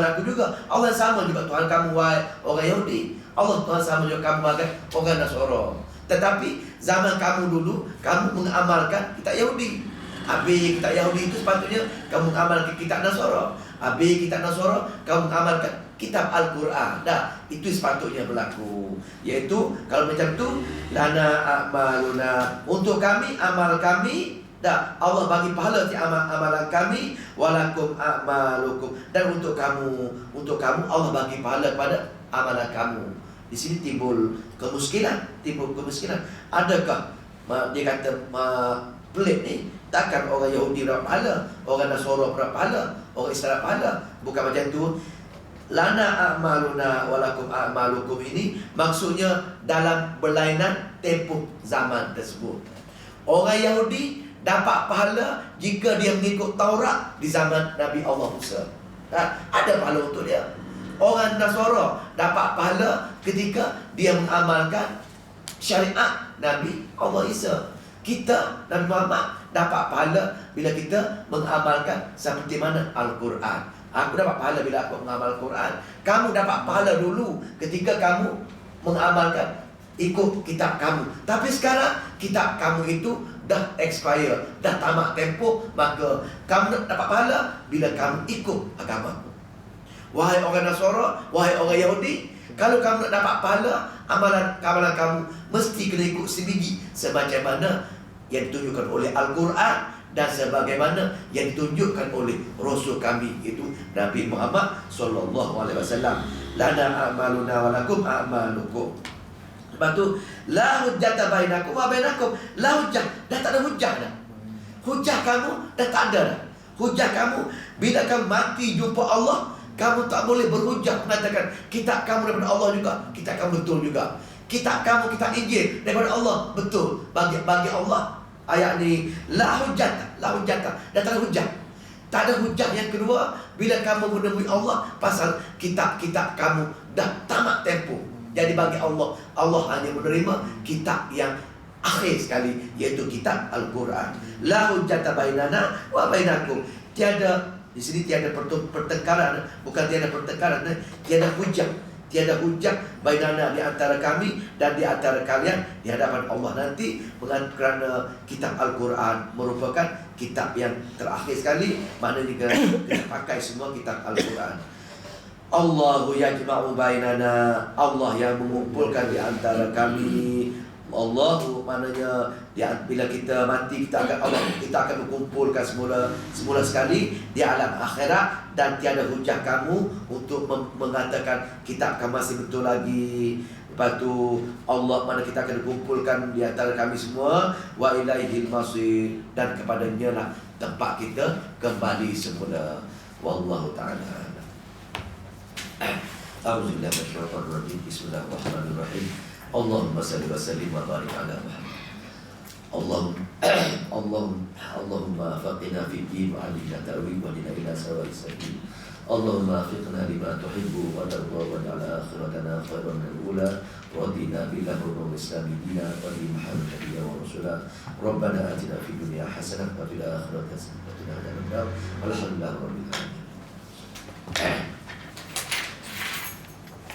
aku juga. Allah sama juga Tuhan kamu wahai orang Yahudi. Allah Tuhan sama juga kamu bagi orang Nasara. Tetapi zaman kamu dulu, kamu mengamalkan kitab Yahudi. Habis kitab Yahudi itu sepatutnya kamu mengamalkan kitab Nasara. Habis kitab Nasara, kamu mengamalkan kitab Al-Quran. Dah, itu sepatutnya berlaku. Iaitu kalau macam tu, lana a'maluna, untuk kami, amal kami. Dah, Allah bagi pahala di amalan kami, walakum a'malukum, dan untuk kamu Allah bagi pahala pada amalan kamu. Di sini timbul kemiskinan. Adakah dia kata pelik ni? Takkan orang Yahudi dapat pahala, orang Nasara dapat pahala, orang Islam dapat pahala? Bukan macam tu. Lana a'maluna walakum a'malukum ini maksudnya dalam berlainan tempoh zaman tersebut. Orang Yahudi dapat pahala jika dia mengikut Taurat di zaman Nabi Allah Musa. Ada pahala untuk dia. Orang Nasara dapat pahala ketika dia mengamalkan syariat Nabi Allah Isa. Kita, Nabi Muhammad, dapat pahala bila kita mengamalkan seperti mana Al-Quran. Aku dapat pahala bila aku mengamal Al-Quran. Kamu dapat pahala dulu ketika kamu mengamalkan ikut kitab kamu. Tapi sekarang kitab kamu itu dah expire, dah tamat tempoh, maka kamu dapat pahala bila kamu ikut agamaku. Wahai orang Nasara, wahai orang Yahudi, kalau kamu nak dapat pahala, amalan kamu mesti kena ikut sebiji semacam mana yang ditunjukkan oleh Al-Quran dan sebagaimana yang ditunjukkan oleh Rasul kami, itu Nabi Muhammad SAW. Lana a'maluna walakum a'malukum. Lepas tu, la hujjata bainakum wa bainakum. La hujjah, dah tak ada hujjah dah. Hujjah kamu dah tak ada dah. Hujjah kamu, bila kamu mati jumpa Allah, kamu tak boleh berhujjah mengatakan kitab kamu daripada Allah juga, kitab kamu betul juga. Kitab kamu, kitab Injil daripada Allah, betul. Bagi Allah, ayat ni, la hujjata, dah tak ada hujjah. Tak ada hujjah. Yang kedua, bila kamu menemui Allah, pasal kitab-kitab kamu dah tamat tempoh. Jadi bagi Allah, Allah hanya menerima kitab yang akhir sekali, iaitu kitab Al-Quran. La hujjata bainana wa bainakum. Di sini tiada pertengkaran, bukan tiada pertengkaran, tiada hujjah. Tiada hujjah bainana, di antara kami dan di antara kalian di hadapan Allah nanti, kerana kitab Al-Quran merupakan kitab yang terakhir sekali. Maknanya kita pakai semua kitab Al-Quran. Allahu yajma'u bainana, Allah yang mengumpulkan di antara kami. Allahu maknanya bila kita mati, kita akan mengumpulkan semula sekali di alam akhirat, dan tiada hujah kamu untuk mengatakan kitab kamu masih betul lagi. Lepas tu Allah mana kita akan dikumpulkan di antara kami semua, wa ilaihil masir, dan kepadanya lah tempat kita kembali semula. Wallahu ta'ala. A'udzubillahi minasyaitonir rajim. Bismillahirrahmanirrahim. Allahumma salli wa sallim wa barik ala Muhammad. Allahumma faqina fi din wa alina ta'wil wa dina ila sawa'is sabil. Allahumma afiqna lima tuhibbu wa tarda wa ja'ala akhiratana khairan min al-ula wa dina billahi wa islami dina wa bi Muhammad nabiyya wa rasulah. Rabbana atina fid dunya hasanah wa fil akhirati hasanah wa qina adzabannar. Walhamdulillahi rabbil alamin.